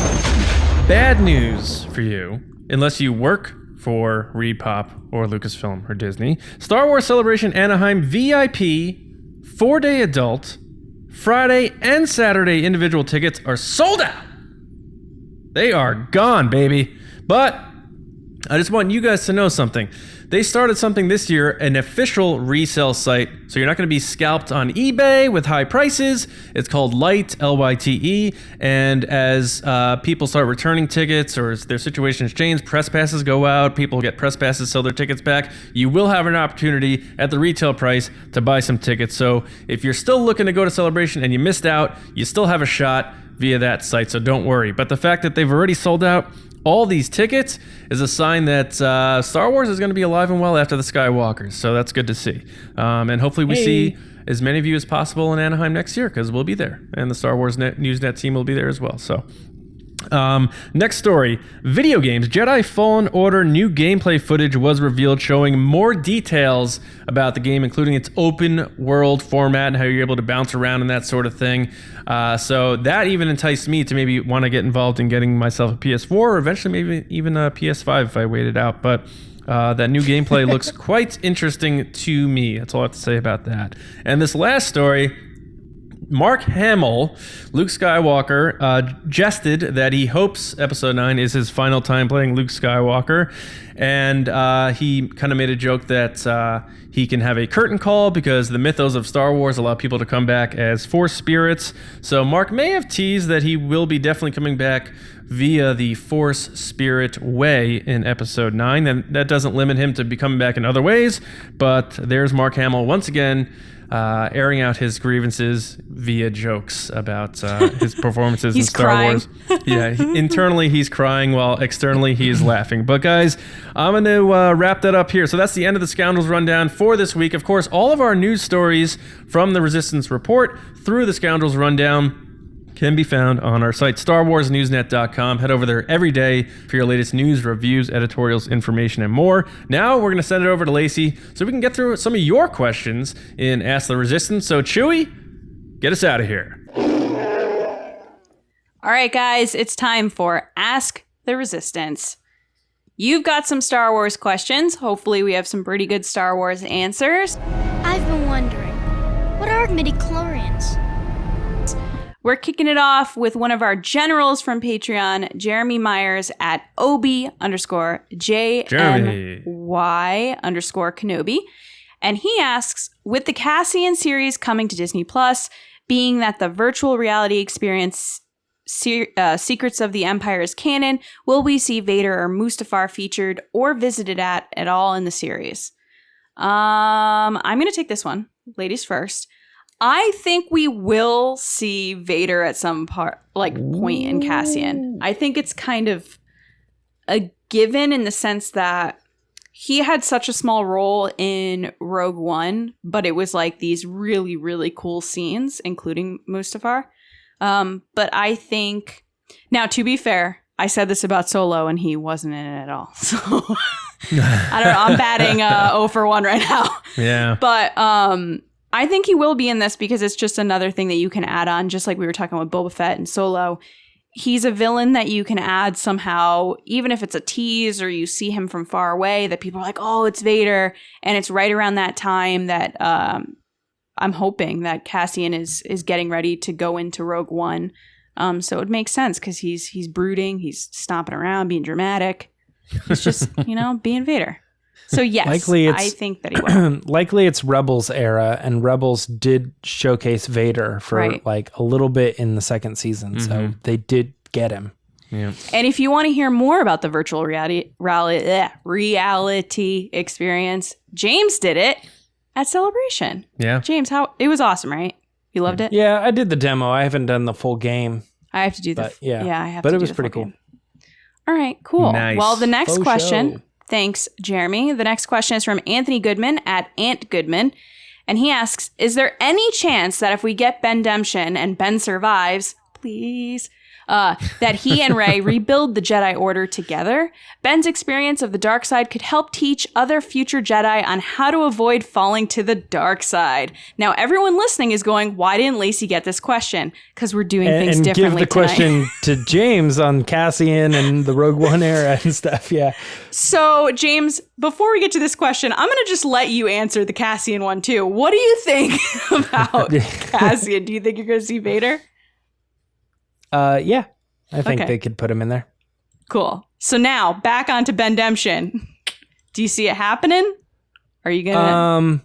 bad news for you, unless you work for Repop or Lucasfilm or Disney. Star Wars Celebration Anaheim VIP 4-day adult Friday and Saturday individual tickets are sold out. They are gone, baby. But I just want you guys to know something. They started something this year, an official resale site. So you're not going to be scalped on eBay with high prices. It's called Lyte, Lyte. And as people start returning tickets or as their situations change, press passes go out, people get press passes, sell their tickets back. You will have an opportunity at the retail price to buy some tickets. So if you're still looking to go to Celebration and you missed out, you still have a shot. via that site, so don't worry. But the fact that they've already sold out all these tickets is a sign that Star Wars is going to be alive and well after the Skywalkers, so that's good to see. And hopefully we see as many of you as possible in Anaheim next year, because we'll be there, and the Star Wars Newsnet team will be there as well. So next story, video games. Jedi Fallen Order new gameplay footage was revealed showing more details about the game, including its open world format and how you're able to bounce around and that sort of thing. So that even enticed me to maybe want to get involved in getting myself a PS4 or eventually maybe even a PS5 if I waited out. But that new gameplay looks quite interesting to me. That's all I have to say about that. And this last story, Mark Hamill, Luke Skywalker, jested that he hopes Episode 9 is his final time playing Luke Skywalker. And he kind of made a joke that he can have a curtain call because the mythos of Star Wars allow people to come back as Force spirits. So Mark may have teased that he will be definitely coming back via the Force Spirit way in Episode 9. And that doesn't limit him to be coming back in other ways. But there's Mark Hamill once again airing out his grievances via jokes about his performances in Star Wars. Yeah, internally he's crying while externally he is laughing. But guys, I'm going to wrap that up here. So that's the end of the Scoundrels Rundown for this week. Of course, all of our news stories from the Resistance Report through the Scoundrels Rundown can be found on our site, StarWarsNewsNet.com. Head over there every day for your latest news, reviews, editorials, information, and more. Now we're going to send it over to Lacey so we can get through some of your questions in Ask the Resistance. So Chewie, get us out of here. All right, guys, it's time for Ask the Resistance. You've got some Star Wars questions. Hopefully we have some pretty good Star Wars answers. I've been wondering, what are midichlorians? We're kicking it off with one of our generals from Patreon, Jeremy Myers at OB_JNY_Kenobi. And he asks, with the Cassian series coming to Disney Plus, being that the virtual reality experience Secrets of the Empire is canon, will we see Vader or Mustafar featured or visited at all in the series? I'm going to take this one. Ladies first. I think we will see Vader at some point in Cassian. I think it's kind of a given in the sense that he had such a small role in Rogue One, but it was like these really, really cool scenes, including Mustafar. But I think, now to be fair, I said this about Solo and he wasn't in it at all. So I don't know. I'm batting 0 for 1 right now. Yeah. But I think he will be in this because it's just another thing that you can add on, just like we were talking with Boba Fett and Solo. He's a villain that you can add somehow, even if it's a tease or you see him from far away, that people are like, oh, it's Vader. And it's right around that time that I'm hoping that Cassian is getting ready to go into Rogue One. So it makes sense because he's brooding, he's stomping around, being dramatic. He's just, being Vader. So yes, I think that he will. Likely it's Rebels era, and Rebels did showcase Vader for like a little bit in the second season, so they did get him. Yeah. And if you want to hear more about the virtual reality experience, James did it at Celebration. Yeah. James, it was awesome, right? You loved it? Yeah, I did the demo. I haven't done the full game. I have to do I have but to it was pretty cool. Game. All right, cool. Nice. Well, the next question. Show. Thanks, Jeremy. The next question is from Anthony Goodman at Ant Goodman. And he asks, is there any chance that if we get Ben-Demption and Ben survives, please, that he and Rey rebuild the Jedi Order together? Ben's experience of the dark side could help teach other future Jedi on how to avoid falling to the dark side. Now, everyone listening is going, why didn't Lacey get this question? Because we're doing things differently give the question to James on Cassian and the Rogue One era and stuff, yeah. So, James, before we get to this question, I'm going to just let you answer the Cassian one, too. What do you think about Cassian? Do you think you're going to see Vader? Yeah, I think they could put him in there. Cool. So now back onto Ben-Demption. Do you see it happening? Are you gonna?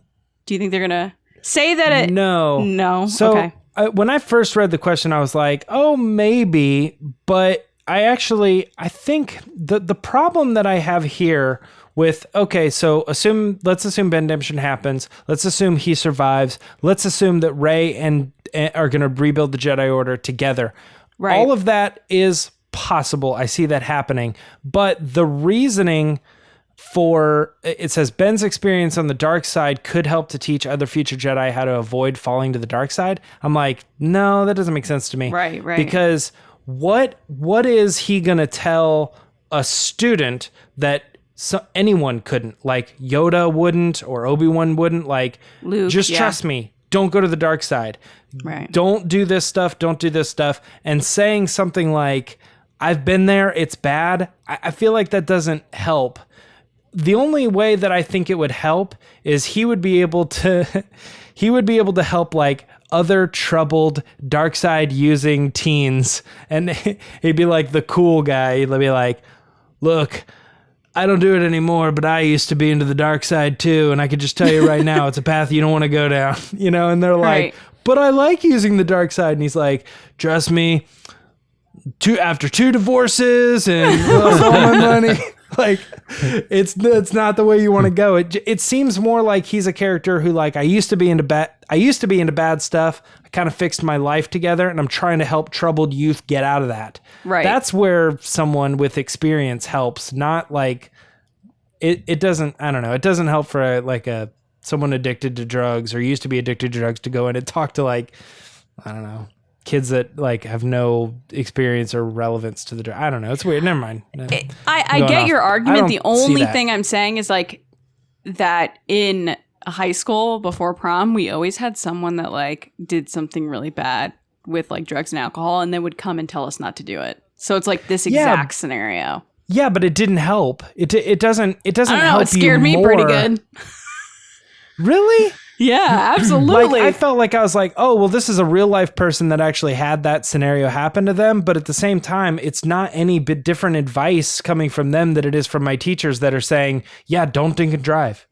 Do you think they're gonna say that? No. So okay. When I first read the question, I was like, oh, maybe. But I think the problem that I have here with, so let's assume Ben-Demption happens. Let's assume he survives. Let's assume that Rey and are going to rebuild the Jedi Order together. Right. All of that is possible. I see that happening. But the reasoning for it says Ben's experience on the dark side could help to teach other future Jedi how to avoid falling to the dark side. I'm like, no, that doesn't make sense to me. Right. Because what is he going to tell a student that anyone couldn't? Like Yoda wouldn't, or Obi-Wan wouldn't. Like, Luke, just trust me. Don't go to the dark side. Right. Don't do this stuff. Don't do this stuff. And saying something like, I've been there, it's bad. I feel like that doesn't help. The only way that I think it would help is he would be able to help like other troubled dark side using teens. And he'd be like the cool guy. He'd be like, look, I don't do it anymore, but I used to be into the dark side too. And I could just tell you right now, it's a path you don't want to go down, and they're like, but I like using the dark side. And he's like, trust me, after 2 divorces and lost all my money, like it's not the way you want to go. It seems more like he's a character who like, I used to be into bad stuff. I kind of fixed my life together and I'm trying to help troubled youth get out of that. Right. That's where someone with experience helps, not like it doesn't, I don't know. It doesn't help for someone addicted to drugs or used to be addicted to drugs to go in and talk to like, I don't know, kids that like have no experience or relevance to the drug. I don't know. It's weird. Never mind. I get your argument. The only thing I'm saying is like that in high school before prom, we always had someone that like did something really bad with like drugs and alcohol and they would come and tell us not to do it. So it's like this exact scenario. Yeah, but it didn't help. It doesn't I don't know, help. it scared me pretty good. Really? Yeah, absolutely. Like, I felt like I was like, oh, well, this is a real life person that actually had that scenario happen to them. But at the same time, it's not any bit different advice coming from them that it is from my teachers that are saying, yeah, don't drink and drive.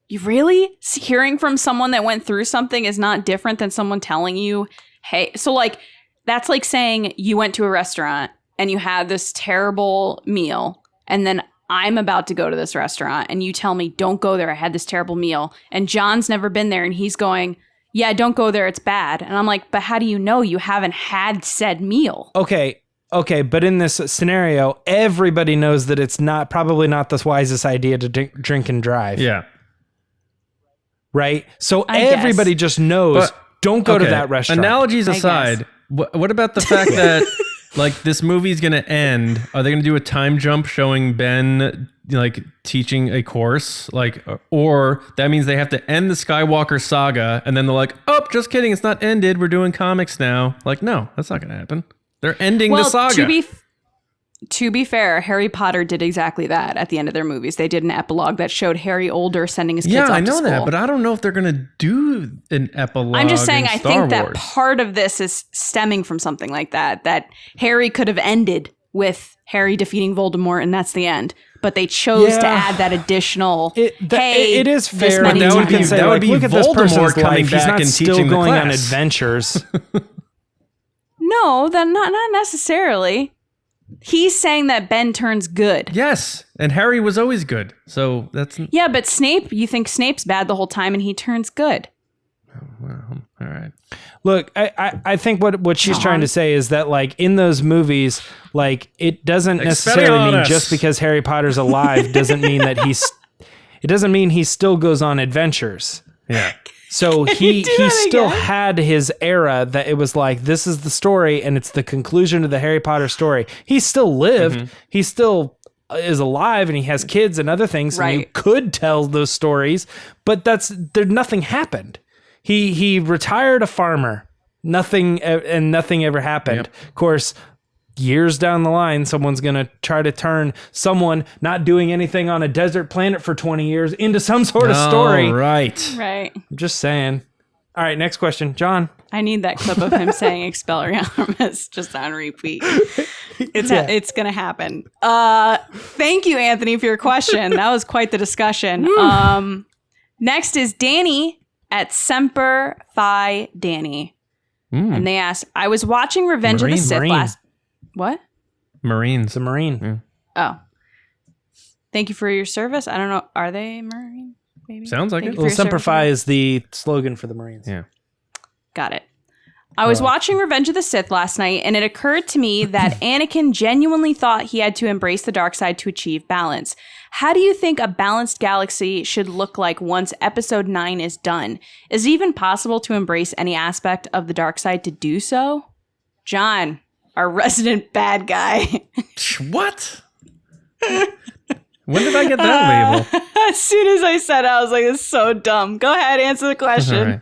You really? Hearing from someone that went through something is not different than someone telling you, hey, so like, that's like saying you went to a restaurant and you had this terrible meal and then I'm about to go to this restaurant and you tell me, don't go there. I had this terrible meal. And John's never been there and he's going, yeah, don't go there. It's bad. And I'm like, but how do you know you haven't had said meal? Okay. But in this scenario, everybody knows that it's probably not the wisest idea to drink and drive. Yeah. Right? So everybody just knows, don't go to that restaurant. Analogies aside, what about the fact that like this movie's gonna end? Are they gonna do a time jump showing Ben like teaching a course, like, or that means they have to end the Skywalker saga, and then they're like, oh, just kidding, it's not ended. We're doing comics now. Like, no, that's not gonna happen. They're ending the saga. To be fair, Harry Potter did exactly that at the end of their movies. They did an epilogue that showed Harry older sending his kids off to school. Yeah, I know that, but I don't know if they're going to do an epilogue. I'm just saying, I think that part of this is stemming from something like that Harry could have ended with Harry defeating Voldemort and that's the end. But they chose to add that additional, it is fair. That would be look at this person's coming back and still going the on adventures. No, then not necessarily. He's saying that Ben turns good. Yes, and Harry was always good. So that's... Yeah, but Snape, you think Snape's bad the whole time and he turns good. Oh, well, all right. Look, I think what she's trying to say is that like in those movies, like it doesn't necessarily mean just because Harry Potter's alive doesn't mean that it doesn't mean he still goes on adventures. Yeah. So he still had his era that it was like, this is the story and it's the conclusion of the Harry Potter story. He still lived. Mm-hmm. He still is alive and he has kids and other things. Right. And you could tell those stories, but nothing happened. He retired a farmer. Nothing ever happened. Yep. Of course, years down the line, someone's going to try to turn someone not doing anything on a desert planet for 20 years into some sort of story. Right. I'm just saying. All right, next question. John. I need that clip of him saying Expelliarmus just on repeat. It's going to happen. Thank you, Anthony, for your question. That was quite the discussion. Next is Danny at Semper Fi Danny. And they asked, I was watching Revenge of the Sith last... What? Marines. A Marine. Yeah. Oh. Thank you for your service. I don't know. Are they Marine? Maybe? Sounds like it. Well, Semper Fi is the slogan for the Marines. Yeah. Got it. I was watching Revenge of the Sith last night, and it occurred to me that Anakin genuinely thought he had to embrace the dark side to achieve balance. How do you think a balanced galaxy should look like once Episode 9 is done? Is it even possible to embrace any aspect of the dark side to do so? John, our resident bad guy. What? When did I get that label? As soon as I said it, I was like, it's so dumb. Go ahead, answer the question.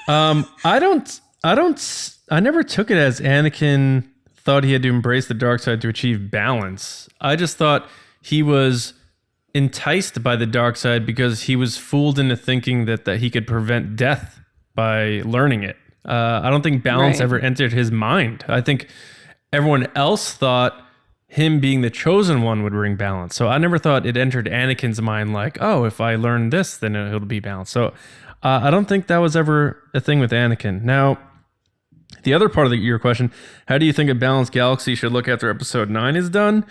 All right. I never took it as Anakin thought he had to embrace the dark side to achieve balance. I just thought he was enticed by the dark side because he was fooled into thinking that he could prevent death by learning it. I don't think balance ever entered his mind. I think everyone else thought him being the chosen one would bring balance. So I never thought it entered Anakin's mind like, oh, if I learn this, then it'll be balanced. So I don't think that was ever a thing with Anakin. Now, the other part of your question, how do you think a balanced galaxy should look after Episode 9 is done?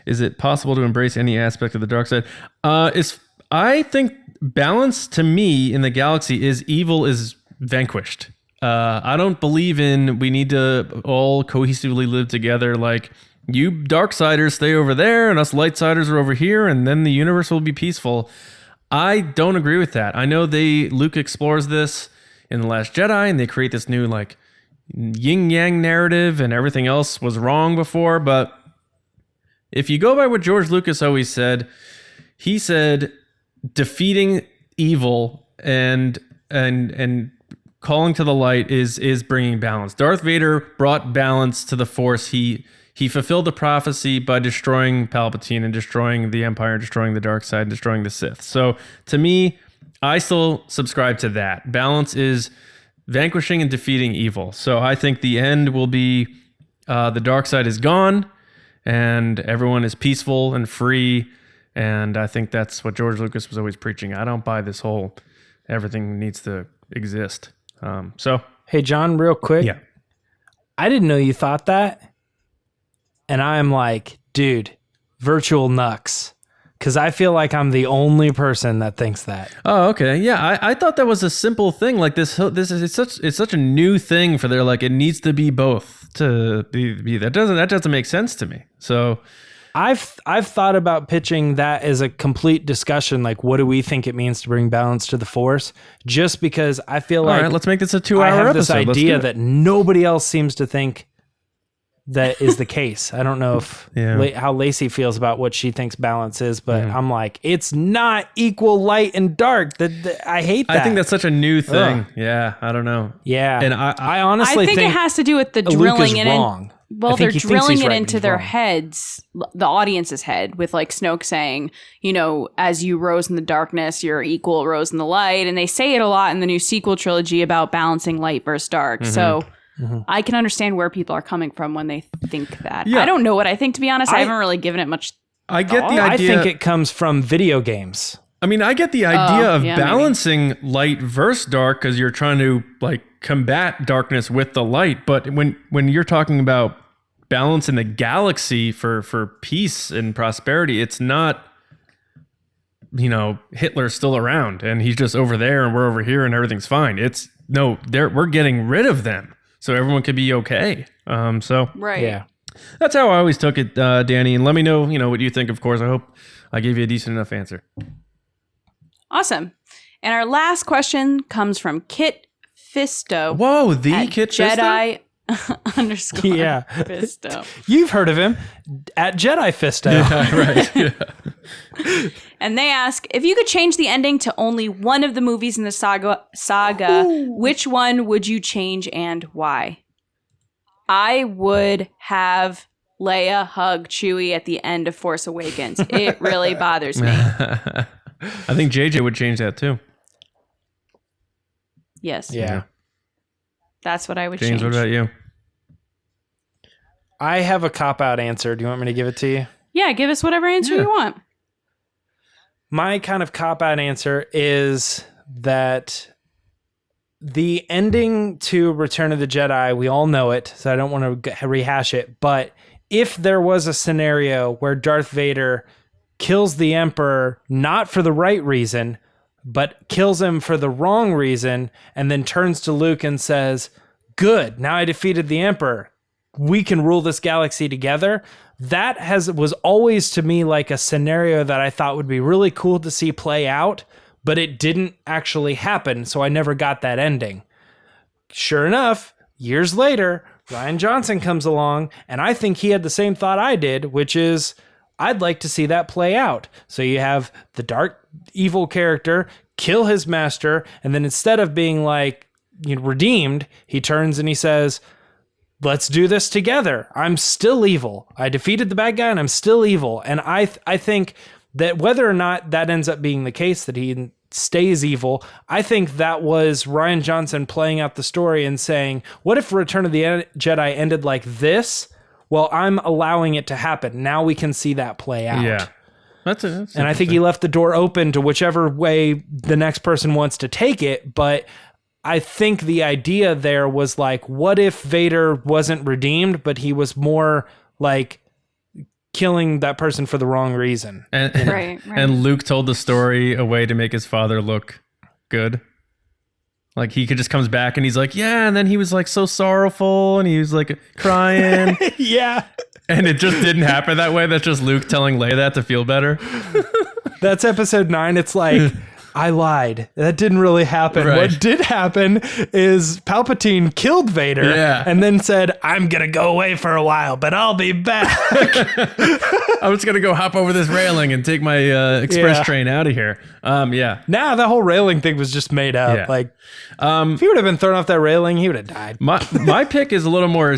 Is it possible to embrace any aspect of the dark side? I think balance to me in the galaxy is evil is vanquished. I don't believe in we need to all cohesively live together like you Darksiders stay over there and us Lightsiders are over here and then the universe will be peaceful. I don't agree with that. I know Luke explores this in The Last Jedi and they create this new like yin-yang narrative and everything else was wrong before, but if you go by what George Lucas always said, he said defeating evil and calling to the light is bringing balance. Darth Vader brought balance to the Force. He fulfilled the prophecy by destroying Palpatine and destroying the Empire, destroying the dark side, destroying the Sith. So to me, I still subscribe to that. Balance is vanquishing and defeating evil. So I think the end will be the dark side is gone and everyone is peaceful and free. And I think that's what George Lucas was always preaching. I don't buy this whole everything needs to exist. Hey, John, real quick. Yeah. I didn't know you thought that. And I'm like, dude, virtual nux. Because I feel like I'm the only person that thinks that. Oh, okay. Yeah, I thought that was a simple thing. Like it's such a new thing for their like it needs to be both to be that doesn't make sense to me. So I've thought about pitching that as a complete discussion. Like, what do we think it means to bring balance to the Force? Just because I feel like, all right, let's make this a 2-hour I have episode. this idea that nobody else seems to think that is the case. I don't know if how Lacey feels about what she thinks balance is, but I'm like, it's not equal light and dark. I hate that. I think that's such a new thing. Yeah, I don't know. Yeah, and I honestly think it has to do with the Luke drilling is in. wrong. Well, they're drilling it into their heads, the audience's head, with like Snoke saying, you know, as you rose in the darkness, your equal rose in the light. And they say it a lot in the new sequel trilogy about balancing light versus dark. Mm-hmm. So I can understand where people are coming from when they think that. Yeah. I don't know what I think, to be honest. I haven't really given it much I get the idea. I think it comes from video games. I mean, I get the idea of balancing light versus dark because you're trying to like combat darkness with the light. But when you're talking about balance in the galaxy for peace and prosperity, it's not, you know, Hitler's still around and he's just over there and we're over here and everything's fine. It's no, we're getting rid of them so everyone can be okay. Right. Yeah. That's how I always took it, Danny. And let me know, you know, what you think. Of course, I hope I gave you a decent enough answer. Awesome. And our last question comes from Kit Fisto. Whoa, the Kit Jedi Fisto? Yeah. Fisto. You've heard of him at Jedi Fisto. Yeah, right. Yeah. And they ask, if you could change the ending to only one of the movies in the saga, which one would you change and why? I would have Leia hug Chewie at the end of Force Awakens. It really bothers me. I think JJ would change that too. Yes. Yeah. That's what I would change. James, what about you? I have a cop-out answer. Do you want me to give it to you? Yeah, give us whatever answer you want. My kind of cop-out answer is that the ending to Return of the Jedi, we all know it, so I don't want to rehash it, but if there was a scenario where Darth Vader kills the Emperor not for the right reason, but kills him for the wrong reason, and then turns to Luke and says, good. Now I defeated the Emperor. We can rule this galaxy together. That was always to me like a scenario that I thought would be really cool to see play out, but it didn't actually happen, so I never got that ending. Sure enough, years later, Rian Johnson comes along, and I think he had the same thought I did, which is, I'd like to see that play out. So you have the dark, evil character kill his master, and then instead of being like, redeemed, he turns and he says, let's do this together. I'm still evil. I defeated the bad guy and I'm still evil. And I think that whether or not that ends up being the case, that he stays evil, I think that was Rian Johnson playing out the story and saying, what if Return of the Jedi ended like this? Well, I'm allowing it to happen. Now we can see that play out. Yeah. That's and I think he left the door open to whichever way the next person wants to take it. But I think the idea there was like, what if Vader wasn't redeemed, but he was more like killing that person for the wrong reason? And, Right. and Luke told the story a way to make his father look good. Like he just comes back and he's like, yeah. And then he was like so sorrowful and he was like crying. Yeah. And it just didn't happen that way. That's just Luke telling Leia that to feel better. That's episode 9. It's like, I lied. That didn't really happen. Right. What did happen is Palpatine killed Vader and then said, I'm going to go away for a while, but I'll be back. I'm just going to go hop over this railing and take my express train out of here. Yeah. Nah, that whole railing thing was just made up. Yeah. Like, if he would have been thrown off that railing, he would have died. My pick is a little more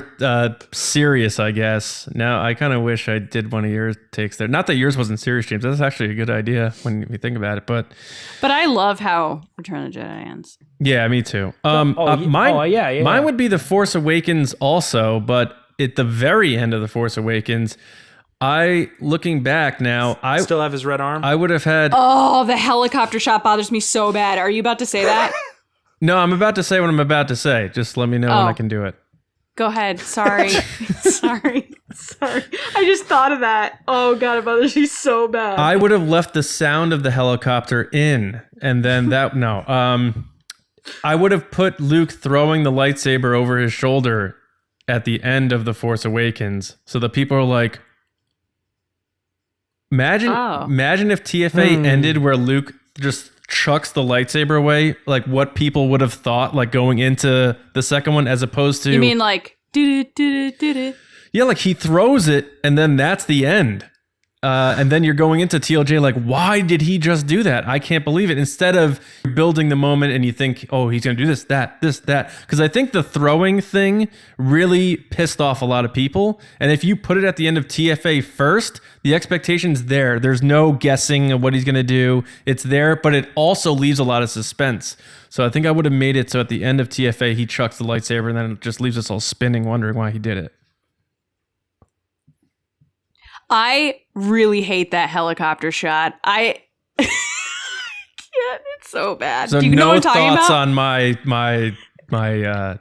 serious, I guess. Now, I kind of wish I did one of your takes there. Not that yours wasn't serious, James. That's actually a good idea when you think about it. But I love how Return of the Jedi ends. Yeah, me too. Yeah. Mine would be The Force Awakens also, but at the very end of The Force Awakens, looking back now, I still have his red arm. I would have had... Oh, the helicopter shot bothers me so bad. Are you about to say that? No, I'm about to say what I'm about to say. Just let me know when I can do it. Go ahead. Sorry. Sorry. I just thought of that. Oh, God, it bothers me so bad. I would have left the sound of the helicopter in, and then that... No. I would have put Luke throwing the lightsaber over his shoulder at the end of The Force Awakens, so the people are like... Imagine if TFA ended where Luke just chucks the lightsaber away, like what people would have thought, like going into the second one, as opposed to... You mean like... do-do-do-do-do-do? Yeah, like he throws it and then that's the end. And then you're going into TLJ like, why did he just do that? I can't believe it. Instead of building the moment and you think, oh, he's going to do this, that. Because I think the throwing thing really pissed off a lot of people. And if you put it at the end of TFA first, the expectation's there. There's no guessing of what he's going to do. It's there, but it also leaves a lot of suspense. So I think I would have made it so at the end of TFA, he chucks the lightsaber and then it just leaves us all spinning, wondering why he did it. I really hate that helicopter shot. I can't. It's so bad. So do you know what I'm talking thoughts about? on my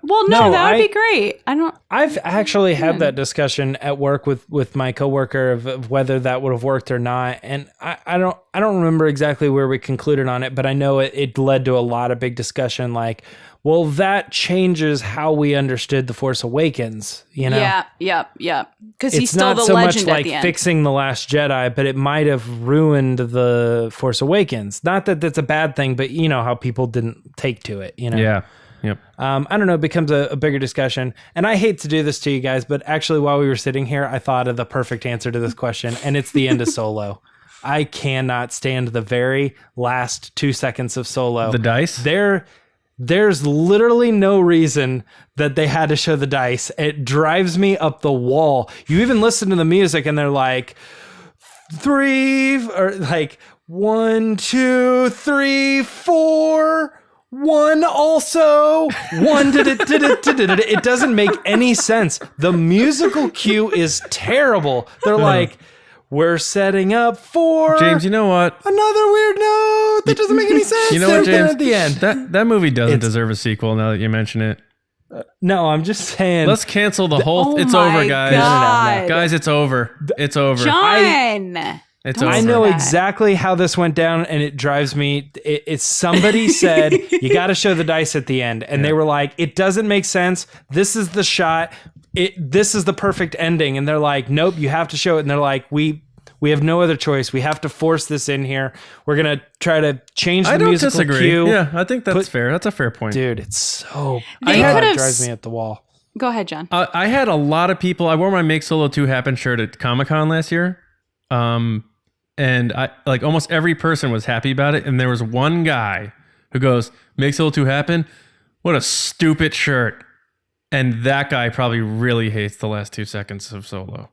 Well, no, that would be great. I've actually had that discussion at work with my coworker of whether that would have worked or not, and I don't remember exactly where we concluded on it, but I know it led to a lot of big discussion. Like, well, that changes how we understood The Force Awakens. You know? Yeah. Because he's it's still not the so much legend like at the end. fixing The Last Jedi, but it might have ruined The Force Awakens. Not that that's a bad thing, but you know how people didn't take to it. You know? Yeah. Yep. I don't know. It becomes a bigger discussion. And I hate to do this to you guys, but actually while we were sitting here, I thought of the perfect answer to this question, and it's the end of Solo. I cannot stand the very last 2 seconds of Solo. The dice? There's literally no reason that they had to show the dice. It drives me up the wall. You even listen to the music and they're like 3 or like 1, 2, 3, 4, 1 also 1 it doesn't make any sense. The musical cue is terrible. They're like, we're setting up for James, you know what? Another weird note that doesn't make any sense. You know what, James? At the end. That movie doesn't deserve a sequel now that you mention it. No, I'm just saying. Let's cancel the whole... Oh it's my over, guys. God. Guys, it's over. It's over. John! It's Don't over. I know that. exactly how this went down, and it drives me. It's somebody said you got to show the dice at the end, and they were like, "It doesn't make sense. This is the shot. This is the perfect ending." And they're like, "Nope, you have to show it." And they're like, "We have no other choice. We have to force this in here. We're gonna try to change the I don't musical disagree. cue." Yeah, I think that's fair. That's a fair point. Dude, it's so. They God, could it have drives me at the wall. Go ahead, John. I had a lot of people. I wore my Make Solo 2 Happen shirt at Comic-Con last year. And I like almost every person was happy about it. And there was one guy who goes, "Make Solo 2 Happen? What a stupid shirt." And that guy probably really hates the last 2 seconds of Solo.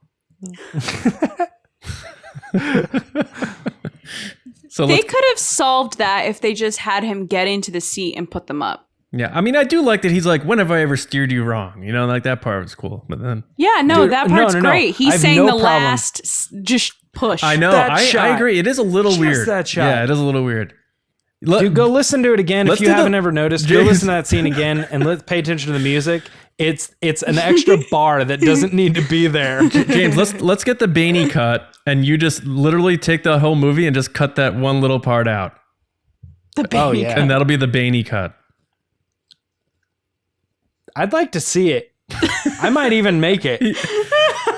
So They could have solved that if they just had him get into the seat and put them up. yeah, I mean, I do like that he's like, "When have I ever steered you wrong?" You know, like that part was cool. But then Yeah, no, Dude, that no, part's no, no. great. I He's have saying no the problem. last just push. I know, That I shot. agree. It is a little Just weird. that shot. Yeah, it is a little weird. Dude, go listen to it again Let's if you do the- haven't ever noticed. Go James. listen to that scene again and let's pay attention to the music. It's an extra bar that doesn't need to be there. James, let's get the Baney cut, and you just literally take the whole movie and just cut that one little part out, The baby. yeah. and that'll be the Baney cut. I'd like to see it. I might even make it.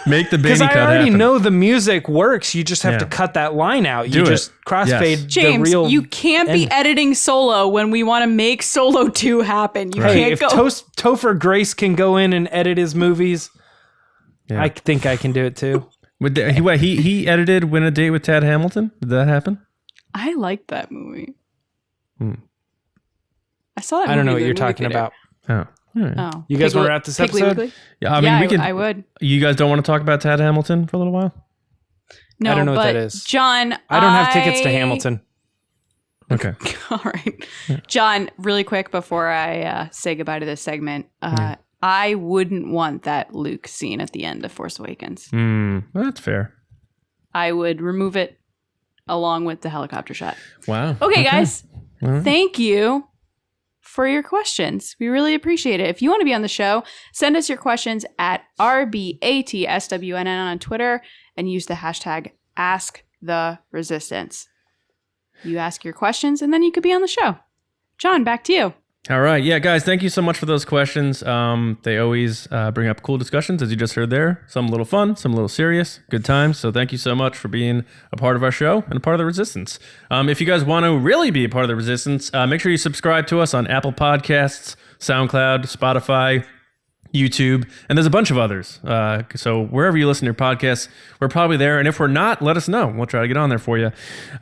Make the Because Baney I cut already happen. know the music works. You just have to Yeah. cut that line out. You Do it. just crossfade Yes. the James, real. you can't be end. editing Solo when we want to make Solo 2 happen. You Right. Hey, can't if go. Topher Grace can go in and edit his movies, Yeah. I think I can do it too. He edited Win a Date with Tad Hamilton. Did that happen? I like that movie. I saw that movie. I don't know what in the you're movie talking theater. about. Oh. All right. Oh. You guys Piggly- wanna wrap this Piggly episode? Wiggly? Yeah, I mean, Yeah, we could. I would. You guys don't want to talk about Tad Hamilton for a little while? No, I don't know what but that is. John, I don't have tickets to Hamilton. Okay. All right. John, really quick before I say goodbye to this segment, I wouldn't want that Luke scene at the end of Force Awakens. Well, that's fair. I would remove it along with the helicopter shot. Wow. Okay, guys. right. Thank you for your questions. We really appreciate it. If you want to be on the show, send us your questions at RBATSWNN on Twitter and use the hashtag AskTheResistance. You ask your questions and then you could be on the show. John, back to you. All right. Yeah, guys, thank you so much for those questions. They always bring up cool discussions, as you just heard there. Some a little fun, some a little serious. Good times. So thank you so much for being a part of our show and a part of the Resistance. If you guys want to really be a part of the Resistance, make sure you subscribe to us on Apple Podcasts, SoundCloud, Spotify, YouTube, and there's a bunch of others. So wherever you listen to your podcasts, we're probably there. And if we're not, let us know. We'll try to get on there for you.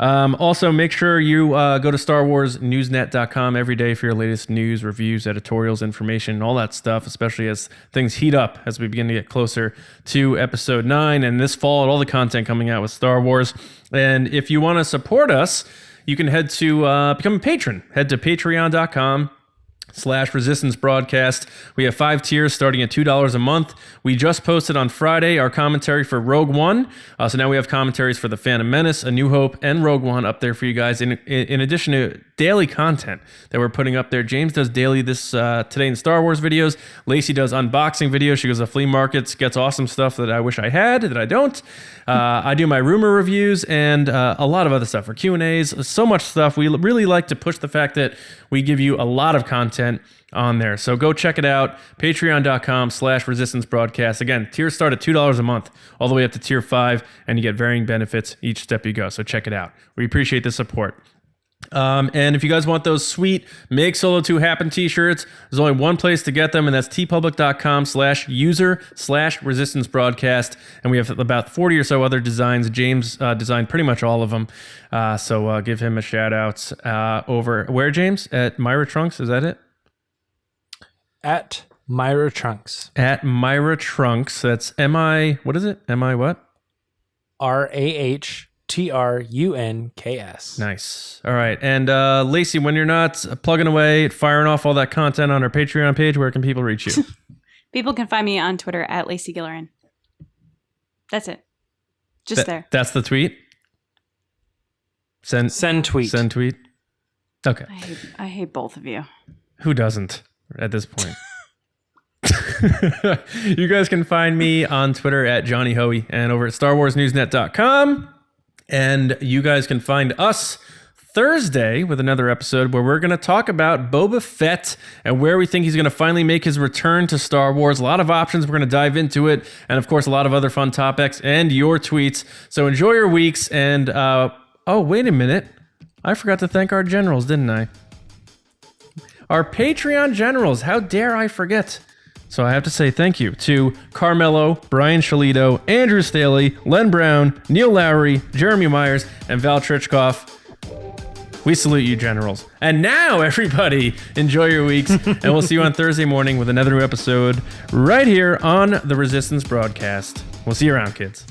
Also, make sure you go to StarWarsNewsNet.com every day for your latest news, reviews, editorials, information, all that stuff, especially as things heat up as we begin to get closer to Episode 9 and this fall, all the content coming out with Star Wars. And if you want to support us, you can head to become a patron. Head to patreon.com/Resistance Broadcast. We have 5 tiers starting at $2 a month. We just posted on Friday our commentary for Rogue One. So now we have commentaries for The Phantom Menace, A New Hope, and Rogue One up there for you guys. In addition to daily content that we're putting up there. James does daily Today in Star Wars videos. Lacey does unboxing videos. She goes to flea markets, gets awesome stuff that I wish I had, that I don't. I do my rumor reviews and a lot of other stuff for Q&As. So much stuff. We really like to push the fact that we give you a lot of content on there. So go check it out. Patreon.com/Resistance Broadcast. Again, tiers start at $2 a month, all the way up to tier 5, and you get varying benefits each step you go. So check it out. We appreciate the support. And if you guys want those sweet Make Solo 2 Happen t-shirts, there's only one place to get them, and that's tpublic.com/user/Resistance Broadcast. And we have about 40 or so other designs. James designed pretty much all of them. So give him a shout out over where, James? At Myra Trunks, is that it? At Myra Trunks. At Myra Trunks. That's M-I, what is it? M-I what? RAHTRUNKS. Nice. All right. And Lacey, when you're not plugging away, firing off all that content on our Patreon page, where can people reach you? People can find me on Twitter at Lacey Gilleran. That's it. Just there. That's the tweet? Send tweet. Send tweet. Okay. I hate both of you. Who doesn't at this point? You guys can find me on Twitter at Johnny Hoey and over at StarWarsNewsNet.com. And you guys can find us Thursday with another episode where we're going to talk about Boba Fett and where we think he's going to finally make his return to Star Wars. A lot of options. We're going to dive into it. And of course, a lot of other fun topics and your tweets. So enjoy your weeks. And, oh, wait a minute. I forgot to thank our generals, didn't I? Our Patreon generals. How dare I forget? So I have to say thank you to Camelo, Bryan, Shellito, Andrew Staley, Len Brown, Neil Lowery, Jeremy Myers, and Val Trichkov. We salute you, generals. And now, everybody, enjoy your weeks, and we'll see you on Thursday morning with another new episode right here on the Resistance broadcast. We'll see you around, kids.